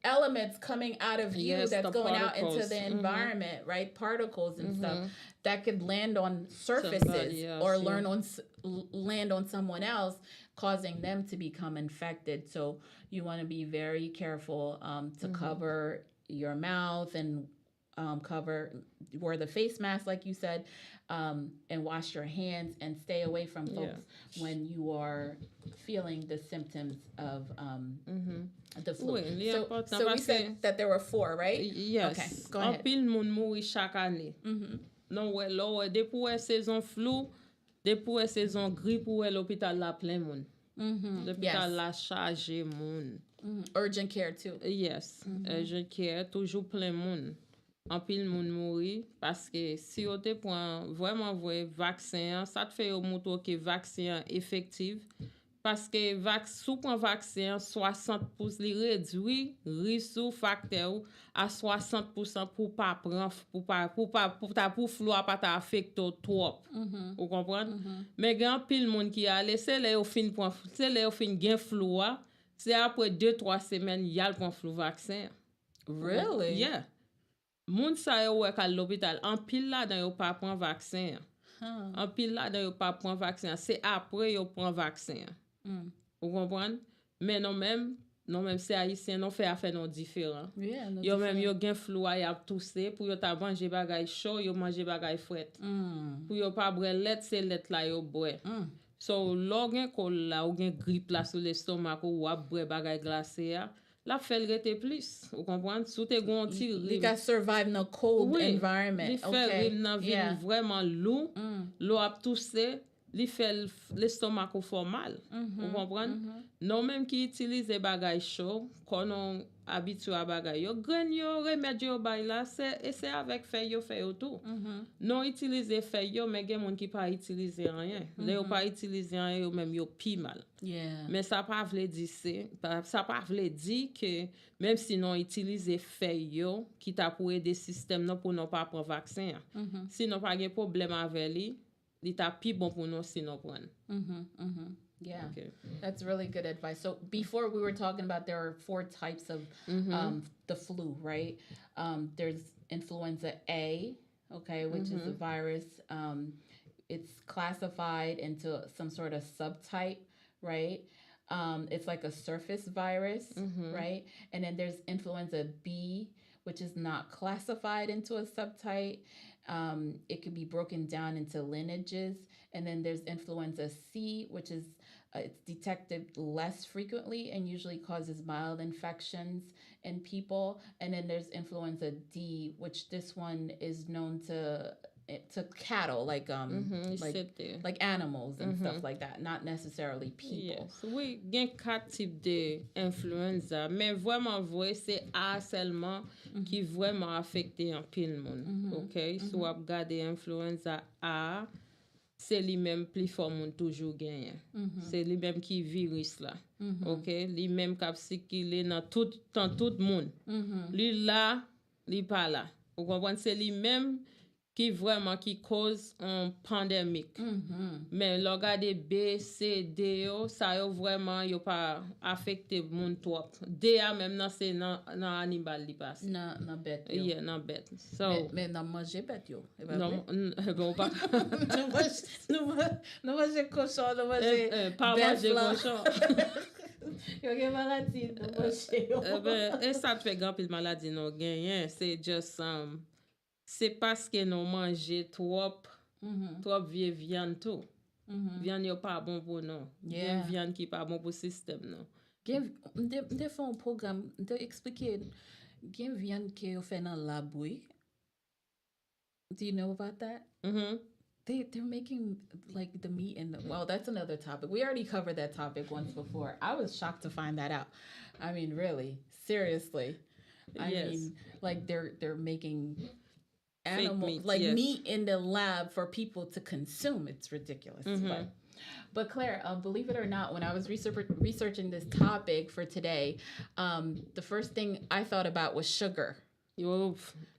elements coming out of you that's going out into the environment, right? Particles and stuff that could land on surfaces or land on someone else, causing them to become infected. So you want to be very careful to cover your mouth and wear the face mask, like you said, and wash your hands and stay away from folks when you are feeling the symptoms of the flu. So we said that there were 4, right? Yes. Okay, go ahead. En pile moun mouri chaque année. Non ouais, là depuis saison flu, depuis saison grippe ou l'hôpital la plein moun. L'hôpital la chargé moun. Urgent care too. Yes. Urgent care toujours plein moun. En pile moun mouri parce que si on te prend vraiment vrai vaccin, ça te fait au moto que vaccin effectif parce que sous prend vaccin 60% li réduit risque facteur à 60% pour pas prendre pour flou pas ta affecter trop. Vous comprenez? Mais grand pile moun qui a laissé les au fin prend c'est les au fin gain flou c'est après 2-3 semaines y a le prend flou vaccin. Really? Yeah. Moun sa yo wè à l'hôpital, en pile là dans yo pas prend vaccin. En pile là dans yo pas prend vaccin, c'est après yo prend vaccin. Vous comprenez? Mais non même c'est haïtien non fait affaire non différent. Yo même yo gen flou y a tousser pour yo ta manger bagay chaud, yo manger bagay fret. Pour yo pas boire lait, c'est lait là yo boire. So lo gen kol la ou gen grippe là sur l'estomac ou a boire bagay glacé la fait rete plus. Vous comprenez? Sous te gon ti You got survive in a cold environment. Li fait nan ville vraiment lourd, l'eau a toussé, li fait l'estomac ou fort mal. Vous comprenez? Non même qui utilise bagay chaud, qu'on on habitué à bagay yo, grain yo remède yo bay là, c'est avec feuille yo fait tout. Non utiliser feuille yo, mais gen moun qui pas utiliser rien. Là yo pas utiliser rien yo même yo pi mal. Mais ça pas vle dire ça pas vle dire que même si non utiliser feuille yo qui t'a pour aider système non pour non pas prendre vaccin. Si non pas gen problème avec li t'a pi bon pour nous si non prendre. Yeah, that's really good advice. So before we were talking about there are 4 types of the flu, right? There's influenza A, okay, which is a virus. It's classified into some sort of subtype, right? It's like a surface virus, right? And then there's influenza B, which is not classified into a subtype. It could be broken down into lineages. And then there's influenza C, which is it's detected less frequently and usually causes mild infections in people. And then there's influenza D, which this one is known to cattle, like animals and stuff like that, not necessarily people. Yes, oui, gen 4 types de influenza, mais vraiment vrai c'est A seulement qui vraiment affecté en pile monde. OK, so on regarde influenza A, c'est lui-même plus fort moun toujours gagné. C'est lui-même qui virus là. OK, lui-même qui circulé dans tout monde. Lui là, lui pas là. Vous comprenez, c'est lui-même qui vraiment qui cause une pandémie. Mais le regardez B, C, D, ça yo vraiment yo pas affecté monde trop. D a même dans c'est dans animal li passe. Non bête. Yeah, non bête. So Mais non manger bête yo. non, bon pas Nous manger cochon, nous manger pas manger cochon. Yo gen maladie nous manger yo. Et ça te fait grand pile maladie non gagné, c'est just c'est parce que nous mangeons trop vieille viande tout. Viande n'est pas bon pour nous. Yeah. Viande qui pas bon pour le système non. M'te fait un programme, m'te expliquer gen viande que yo fait dans lab oui. Do you know about that? They're making like the meat and well, that's another topic. We already covered that topic once before. I was shocked to find that out. I mean, really, seriously. I mean, like they're making animal meat, like yes. meat in the lab for people to consume. It's ridiculous. But Claire, believe it or not, when I was researching this topic for today, the first thing I thought about was sugar.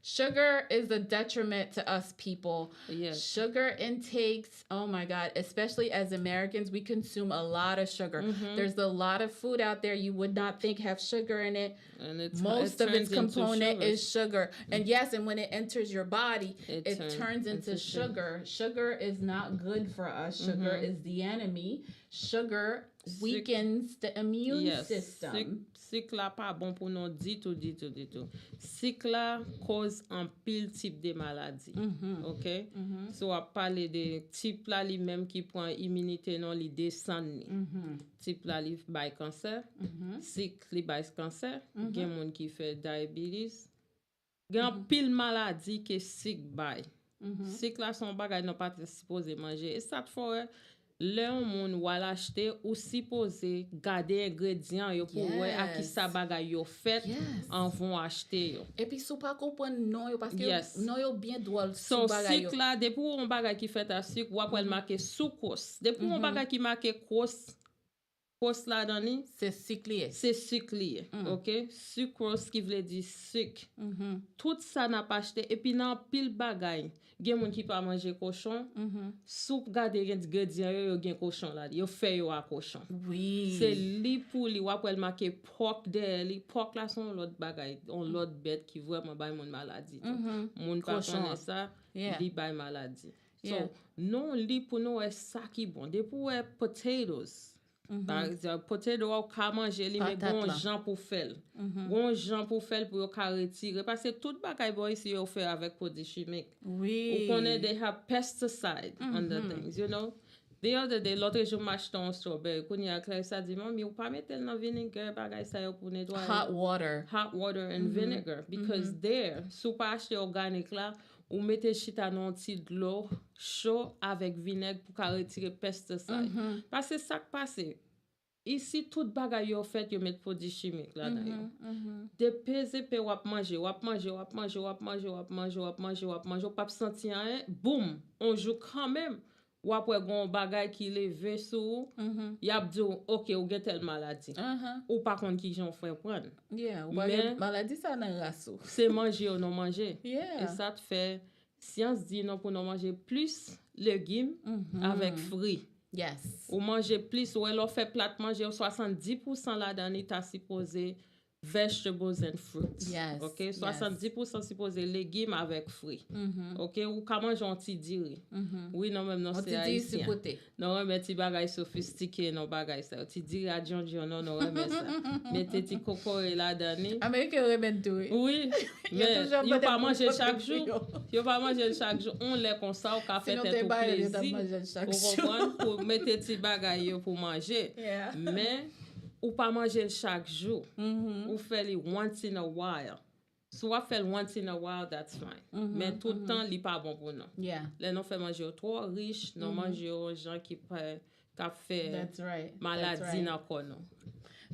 Sugar is a detriment to us people. Yes. Sugar intakes, oh my God, especially as Americans, we consume a lot of sugar. There's a lot of food out there you would not think have sugar in it. And Most of its component is sugar. And yes, and when it enters your body, it turns into sugar. Sugar is not good for us. Sugar is the enemy. Sugar weakens the immune system. Sucre là pas bon pour nous du tout. Sucre là cause un pile type de maladie. OK? So on parler de type là lui-même qui prend immunité non li descend. Type là li bay cancer. Sucre li bay cancer. Gen moun qui fait diabetes. Gen pile maladie que sucre bay. Sucre là son bagay non pas supposé manger. Et ça te fait le moun wal acheter ou supposé garder ingrédients yo pour ouais à qui ça bagay yo fait en vont acheter yo. Et puis sou pas comprendre non yo parce que non yo bien droit so sou bagay yo. sucre là depuis on bagay qui fait à sucre ou après marqué sucrose. Depuis on bagay qui marqué cos là dans c'est sucre. c'est sucre lié. OK? Sucrose qui veut dire sucre. Tout ça n'a pas acheté et puis dans pile bagay. Gen moun qui pas manger cochon. Soupe garder ingrédients yo gen cochon là. Yo fait yo à cochon. Oui. C'est li pour li ou après marqué pork de li. Pork là son l'autre bagay, on l'autre bête qui vraiment bay mon maladie. Moun pas connaît ça, li bay maladie. So non li pour nous est ça qui bon. Depuis ouais potatoes. Par exemple, potato ou ka manger li mais gon jan pour faire. Gon jan pour faire pour yo ka retirer parce que tout bagay boy ici yo fait avec produits chimiques. Oui. Ou connaît they have pesticide on the things, you know. The other day, l'autre jour m'acheté un strawberry, kounya Claire ça dit mami ou pas mettre dans vinegar bagay ça yo pour nettoyer. Hot water and vinegar because there sou pas acheter organique là ou mettez chita dans petit de l'eau chaud avec vinaigre pour retirer pesticide. Parce que ça qui passe ici tout bagay yo fait yo mettre produits chimiques là dedans. De peser pe ou manger pas sentir rien, boum, on joue quand même. Ou après gon bagay qui leve sou, y a dit OK, ou gen tel maladie. Ou pas contre qui j'en fait prendre. Ou pas maladie ça nan raso. C'est manger ou non manger. Yeah. Et ça te fait science dit non pour non manger plus légumes avec fruits. Yes. Ou manger plus ou elle fait plat manger 70% là-dedans ta supposé vegetables and fruits. Yes. OK, 70% supposé légumes avec fruits. OK, ou ka manger un petit diri. Oui, non même non c'est haïtien. Non mais ti bagay sophistiqué non bagay ça. Ti diri à John non remet ça. Mettez ti coco là-dedans. Américain remet tout. Oui. Mais yo pas manger chaque jour. Yo pas manger chaque jour. On lait comme ça ou ka fait tout plaisir. Pour mettre ti bagay pour manger. Mais ou pas manger chaque jour. Ou faire les once in a while. Soit faire once in a while, that's fine. Mais tout le temps, li pas bon pour nous. Les non fait manger trop riche, non manger aux gens qui fait maladie dans corps.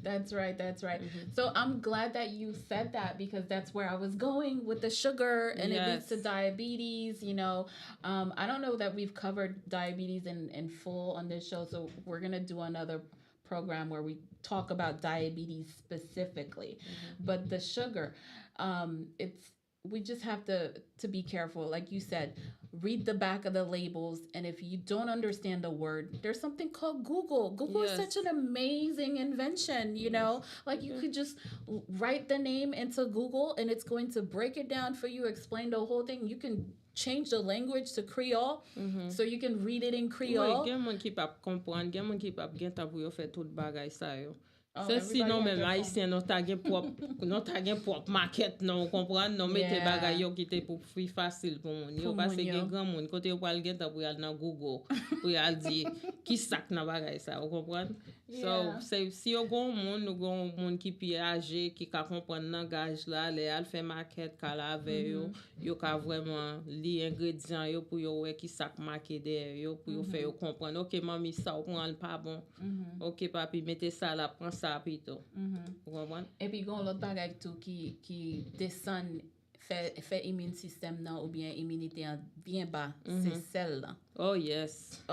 That's right. So I'm glad that you said that because that's where I was going with the sugar and it leads to diabetes. I don't know that we've covered diabetes in full on this show, so we're gonna do another program where we talk about diabetes specifically. But the sugar, we just have to be careful. Like you said, read the back of the labels, and if you don't understand the word, there's something called Google. Is such an amazing invention, like you could just write the name into Google and it's going to break it down for you, explain the whole thing. You can change the language to Creole so you can read it in Creole. Gen moun ki pap kompran, gen moun ki pap gen ta pou yo fè tout bagay sa yo. Se sinon men haïtien non ta gen propre market non comprendre non mette bagay yo ki te pou free facile pour moun yo parce que grand moun côté yo pral gen ta pou yal nan Google pour yal di ki sak nan bagay sa vous comprendre. So si yo gon moun ki pi âgé qui ka comprendre langage là les al fait market ka la avec yo ka vraiment li ingrédients yo pour yo wè ki sak marqué derrière yo pour yo faire yo comprendre OK mami ça ou prend pas bon. OK papi mettez ça là prends ça plutôt. Et puis gon l'autre bagay tout qui descend fait immune système nan ou bien immunité bien bas, c'est celle là. Oh yes.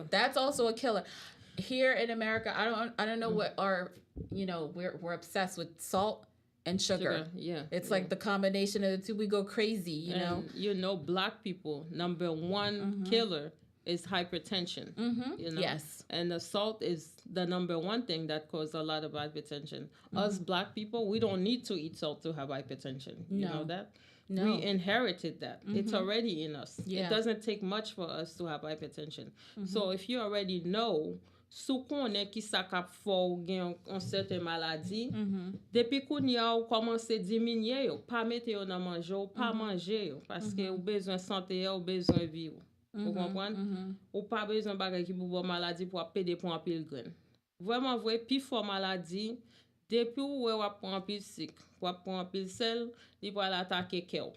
That's also a killer. Here in America, I don't know what we're obsessed with salt and sugar. Yeah. It's like the combination of the two, we go crazy, you know. Black people, number one killer is hypertension. Yes. And the salt is the number one thing that causes a lot of hypertension. Us black people, we don't need to eat salt to have hypertension. You know that? No. We inherited that. It's already in us. Yeah. It doesn't take much for us to have hypertension. So if you already know, sou konnen ki sa kap fò ou gen an certain maladie, depuis qu'on y a ou commencé diminuer yo, pas mettre yo nan manger ou pas manger yo, parce que ou besoin santé ou besoin vie ou. Vous comprenez? Ou pas besoin bagay ki pou bon maladie pour péder pour un pile grain. Vraiment vrai, pi fort maladie, depuis ou wap prend pile sucre, wap prend pile sel, li pour attaquer cœur.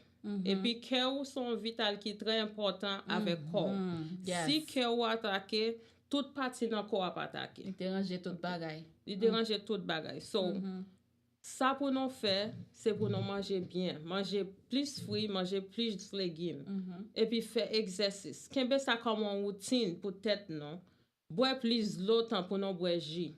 Et puis cœur son vital qui très important avec corps. Si cœur attaqué, toute partie dans corps a attaqué. Il dérange tout bagay. So, ça pour nous faire, c'est pour nous manger bien, manger plus fruits, manger plus légumes. Et puis faire exercice. Kembe ça comme une routine pour tête non. Boire plus l'eau temps pour nous boire jus.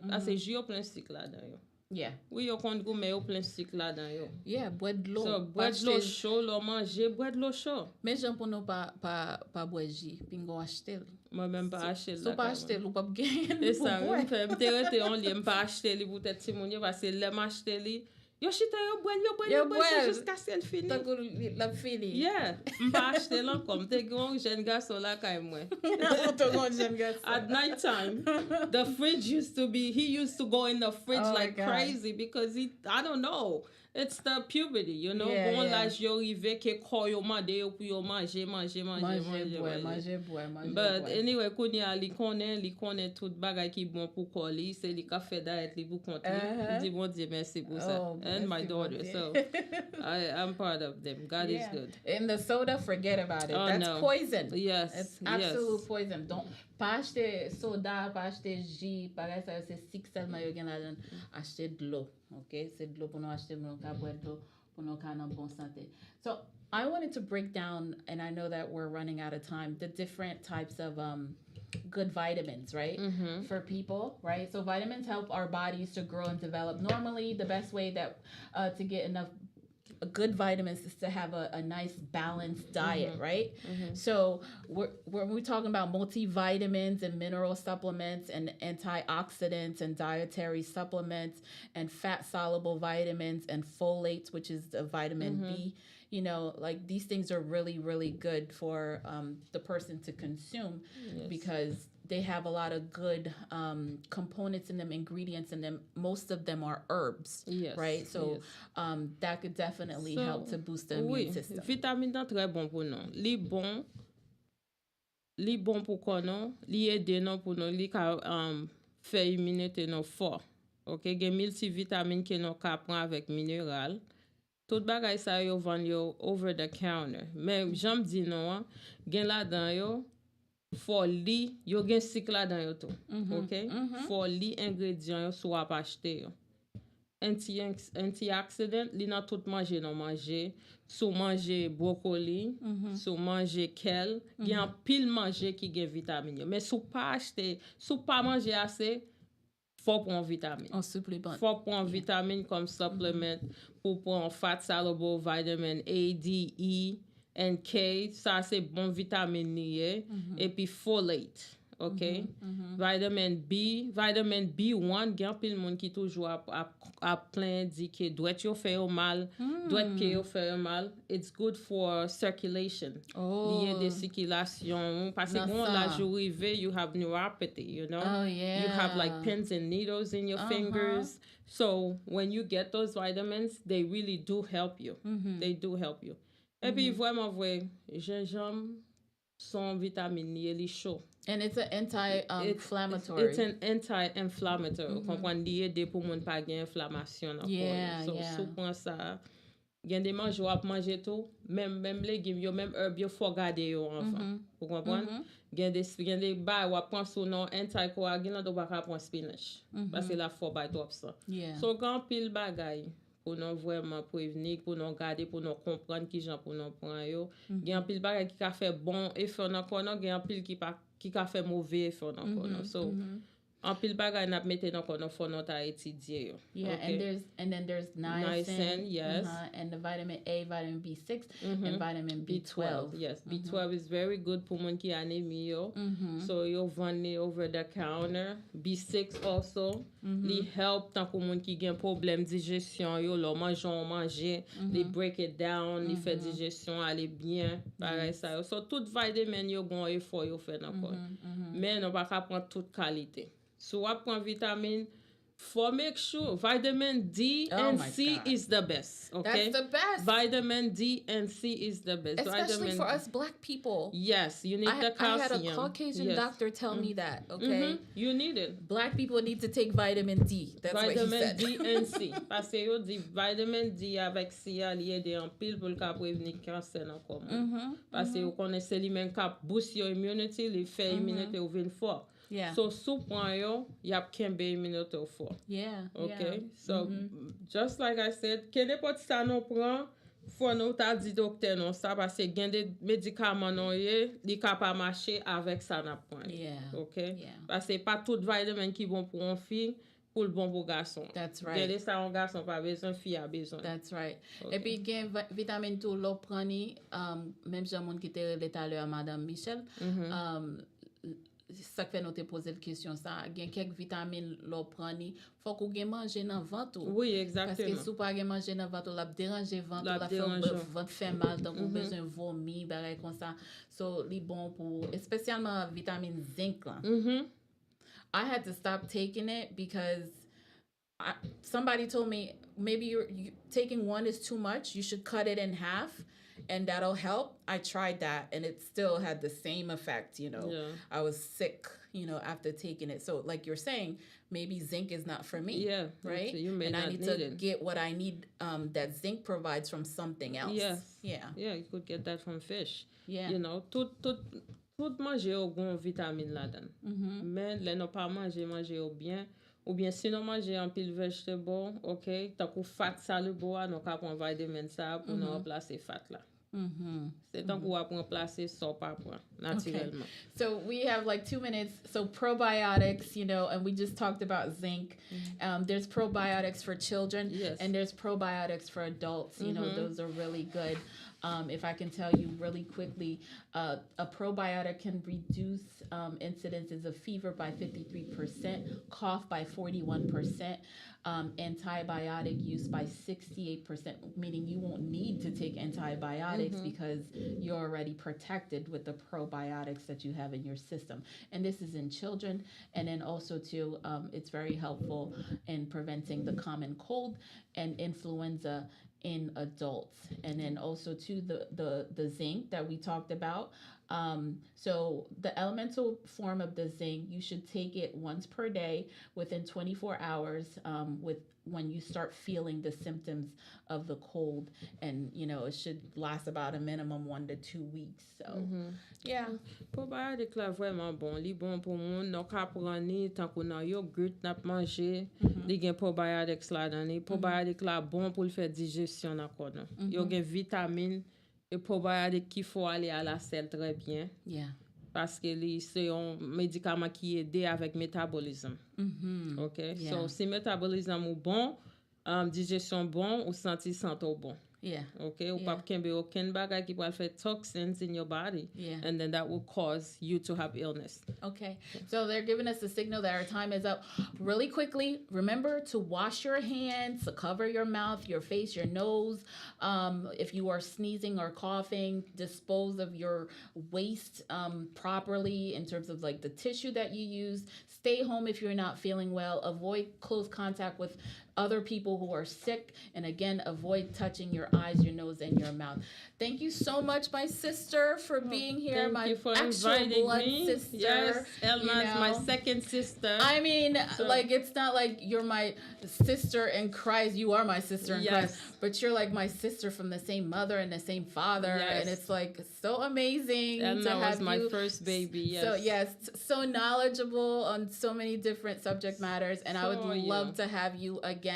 Parce que jus au plein cycle là-dedans yo. Yeah. Oui, yo kon go mais au plein cycle là-dedans yo. Yeah, boire de l'eau. So, boire de l'eau chaud, l'eau manger, boire de l'eau chaud. Mais j'aime pour nous pas boire jus, puis on acheter. Moi même pas acheter là. So pas acheter ou pas gagner. C'est ça, me te on li pas acheter li pour tête ti moun yo parce que l'aime acheter li. Yo chita yo boire jusqu'à ce qu'elle finisse. Tant que la fini. Yeah, m'pas acheter l'encore. Te gon jeune garçon là kay moi. At night time, the fridge used to go in the fridge crazy because I don't know. It's the puberty, you know. Bon l'âge yo rive ke ko yo mande yo pou yo manger. But anyway, konya li konnen tout bagay ki bon pou ko li, c'est li ka fait diet li pou konti. Di bon Dieu merci pour ça. And my daughter, so I'm proud of them. God is good. And the soda, forget about it. That's poison. Yes. It's absolute poison. Don't pas acheter soda, pas acheter jus, pareil ça c'est six seulement yo gen la donne. Acheter de l'eau. Okay? C'est de l'eau pour nous acheter pour nous boire de l'eau pour nous en bonne santé. So, I wanted to break down, and I know that we're running out of time, the different types of good vitamins, right? For people, right? So vitamins help our bodies to grow and develop. Normally, the best way that to get enough good vitamins is to have a nice balanced diet, right? So we're talking about multivitamins and mineral supplements and antioxidants and dietary supplements and fat soluble vitamins and folates, which is the vitamin B. You know, like these things are really, really good for the person to consume because they have a lot of good components in them, ingredients in them. Most of them are herbs, right? So that could definitely help to boost the immune system. Vitamine est très bon pour nous. Li bon pour nous, li aide nous pour nous, li ka fait immunité nous fort. OK, gen multivitamine que nous ka prend avec minéral. Tout bagay sa yo vend yo over the counter. Mais j'aime di non, gen la dan yo For li, yo gen sik la dan yo tou. Ok? For li ingredient yo sou ap achete yo. Antioxidant, li nan tout manje non manje. Sou manje brocoli, sou manje kel, gen an pile manje ki gen vitamine yo. Mais sou pa achete, sou pa manje assez, faut prendre vitamine. En supplément. Faut prendre vitamine comme supplement pour prendre fat soluble vitamin A, D, E and K. Ça c'est bon vitamine lié. Et puis folate. OK? Vitamin B1, gen pile moun ki toujou ap plein di ke doit yo fè yo mal, doit ke yo fè yo mal. It's good for circulation. Liye de circulation. Parce que when la jou rive, you have neuropathy, you know? Oh, yeah. You have like pins and needles in your fingers. So when you get those vitamins, they really do help you. They do help you. Et puis vraiment vrai, gingembre, son vitamine li chaud. And it's an anti-inflammatory. It's an anti-inflammatory. Kompren li ede pou moun pa gen inflammation nan Yeah, so, yeah. sou pran sa, gen de manj wap manje tou, même légumes yo, même herb yo fò gade yo anvan. Pou kompren? Gen de bay wap pran sou nan anti-coagulant do baka pran spinach. Parce la fò bay trop sa. Yeah. So gan pil bagay pou nou vraiment prévenir, pour nous garder, pour nous comprendre qui jan pour nous prendre yo. Gen pile bagay ki ka fait bon effet nan konon, gen pile ki ka fait mauvais effet nan konon. So, en pile bagay nap mette nan konon fò nou ta etidye yo. Yeah, Okay? and then there's niacin. Niacin, yes. And the vitamin A, vitamin B6, and vitamin B12. Yes, B12 is very good pour moun ki anemi yo. So yo vande over the counter. B6 also, li help tan pou moun ki gen problem digestion yo, lo manje, li break it down, li fait digestion ale bien, pareil sa yo. So tout vitamin yo gon effort yo fait nan kon. Men on pa ka prendre toute qualité. So wap prend vitamine, for make sure vitamin D and my C God. is the best. Okay, That's the best. Vitamin D and C is the best. Especially vitamin for us black people. Yes, you need the I had calcium. a Caucasian Yes. doctor tell me that, okay? You need it. Black people need to take vitamin D. That's what he Vitamin said. D and C. Parce que yo di vitamin D avec C a li ede an pile pou ka prevenir cancer nan komon. Parce que yo konnen se li men ka boost your immunity, li fe immunity ou vin fort. Yeah. So sou pran yo, yap kenbe immunity ou fort. Yeah. Okay, so just like I said, kene pot sa nou pran, fò nou ta di dokter non sa, parce gen de medikaman non ye, li ka pa mache avek sa na pran. Yeah. Okay? Yeah. Parce pas tout vitamin ki bon pou an fi, pou l bon pou garçon. That's right. Gen de sa an garçon pa bezon, fi a bezon. That's right. Et puis, gen vitamin 2 l'eau prani, même jan moun ki te rele talè a Madame Michel, ça fait nous te poser la question ça gen quelques vitamines l'eau prani faut qu'on gen manger dans ventre Oui, parce que exactement. si pas gen manger dans ventre la déranger ventre La la fait dérange. ventre fait mal donc on besoin vomir bagay comme ça so li bon pour spécialement vitamine zinc là. I had to stop taking it because somebody told me maybe you taking one is too much. You should cut it in half, and that'll help. I tried that, and it still had the same effect. You know, Yeah. I was sick. You know, after taking it. So, like you're saying, maybe zinc is not for me. Yeah, right. you may and I not need need to it. get what I need that zinc provides from something else. Yes. Yeah. Yeah, you could get that from fish. Yeah. You know, tout manje yo gon vitamine la dan. Men le nou pa manje yo bien. Ou bien si nou manje an pil vegetable, ok, takou fat salubo a, nou ka pon vitamin sa pou nou remplace fat la. C'est tant qu'on va remplacer ça par point, naturellement. So we have like 2 minutes. So probiotics, you know, and we just talked about zinc. There's probiotics for children, Yes. and there's probiotics for adults. You know, those are really good. If I can tell you really quickly, a probiotic can reduce incidences of fever by 53%, cough by 41%, antibiotic use by 68%, meaning you won't need to take antibiotics because you're already protected with the probiotics that you have in your system. And this is in children. And then also too, it's very helpful in preventing the common cold and influenza in adults. And then also too, the zinc that we talked about, So the elemental form of the zinc, you should take it once per day within 24 hours with when you start feeling the symptoms of the cold, and it should last about a minimum 1 to 2 weeks. So yeah. Probiotic là vraiment bon, li bon pour moun, non ka pran ni tant qu'on nan yogurt n'a manger, li gen probiotics là dans ni. Probiotic là bon pour le faire digestion encore non. Yo gen vitamine et probiotic qui faut aller à la selle très bien. Yeah. Parce que c'est un médicament qui aide avec métabolisme. OK? Yeah. So si métabolisme ou bon, digestion bon, ou santé bon. Yeah. Okay, ou pas kembe aucun bagay qui peut faire toxins in your body, Yeah. and then that will cause you to have illness. Okay, so they're giving us the signal that our time is up. Really quickly, remember to wash your hands, to cover your mouth, your face, your nose. If you are sneezing or coughing, dispose of your waste properly in terms of like the tissue that you use. Stay home if you're not feeling well. Avoid close contact with other people who are sick, and again, avoid touching your eyes, your nose, and your mouth. Thank you so much, my sister, for being here. Thank my you for actual inviting blood me. sister. Yes, Elma's you my know. second sister. I mean, like, it's not like you're my sister in Christ. You are my sister in Christ, but you're like my sister from the same mother and the same father, and it's like so amazing Elma to have was my you. first baby. Yes. So yes, so knowledgeable on so many different subject matters, and I would love to have you again.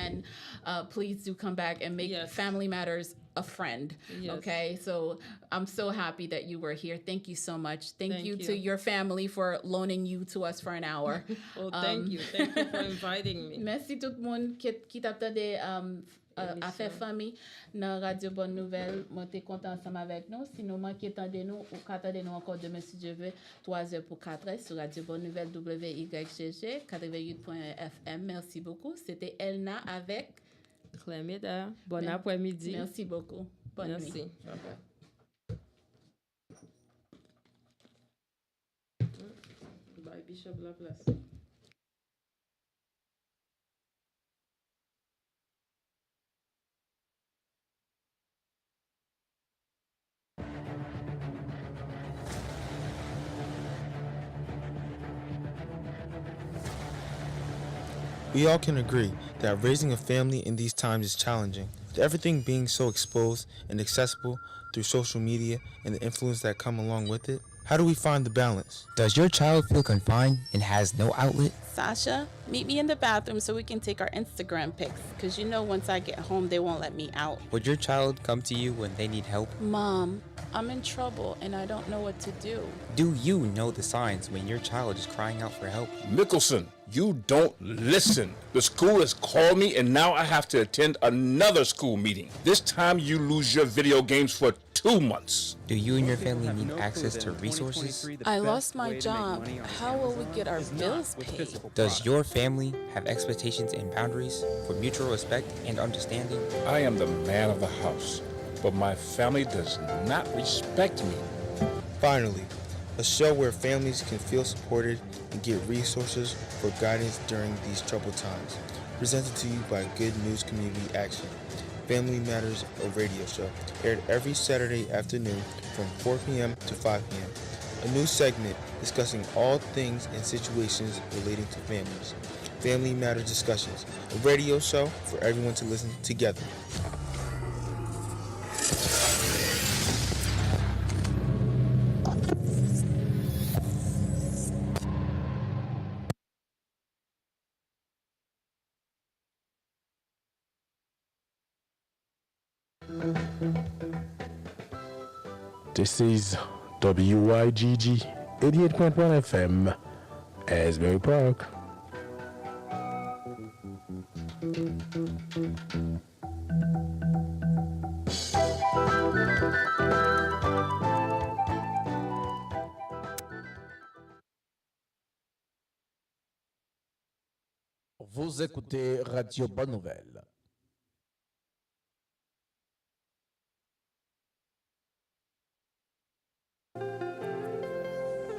Please do come back and make Family Matters a friend. Okay, so I'm so happy that you were here. Thank you so much. Thank you to your family for loaning you to us for an hour. Oh, thank you for inviting me. Merci tout le monde qui t'a attendé Affaires Famille dans Radio Bonne Nouvelle. Moi t'es content ensemble avec nous. Sinon moi qui attendez nous ou qu'attendez nous encore demain si Dieu veut 3h pour 4h sur Radio Bonne Nouvelle WYGG 88.fm. Merci beaucoup. C'était Elna avec Clémida. Bon après-midi. Merci beaucoup. Bonne nuit. Merci. Bye Bishop la place. We all can agree that raising a family in these times is challenging. With everything being so exposed and accessible through social media and the influence that come along with it, how do we find the balance? Does your child feel confined and has no outlet? Sasha, meet me in the bathroom so we can take our Instagram pics, because once I get home, they won't let me out. Would your child come to you when they need help? Mom, I'm in trouble and I don't know what to do. Do you know the signs when your child is crying out for help? Mickelson, you don't listen. The school has called me and now I have to attend another school meeting. This time you lose your video games for 2 months. Do you and your family need access to resources? I lost my job. How will we get our bills paid? Does your family have expectations and boundaries for mutual respect and understanding? I am the man of the house, but my family does not respect me. Finally, a show where families can feel supported and get resources for guidance during these troubled times. Presented to you by Good News Community Action. Family Matters, a radio show, aired every Saturday afternoon from 4 p.m. to 5 p.m. A new segment discussing all things and situations relating to families. Family Matters Discussions, a radio show for everyone to listen together. This is WYGG 88.1 FM, Asbury Park. Vous écoutez Radio Bonne Nouvelle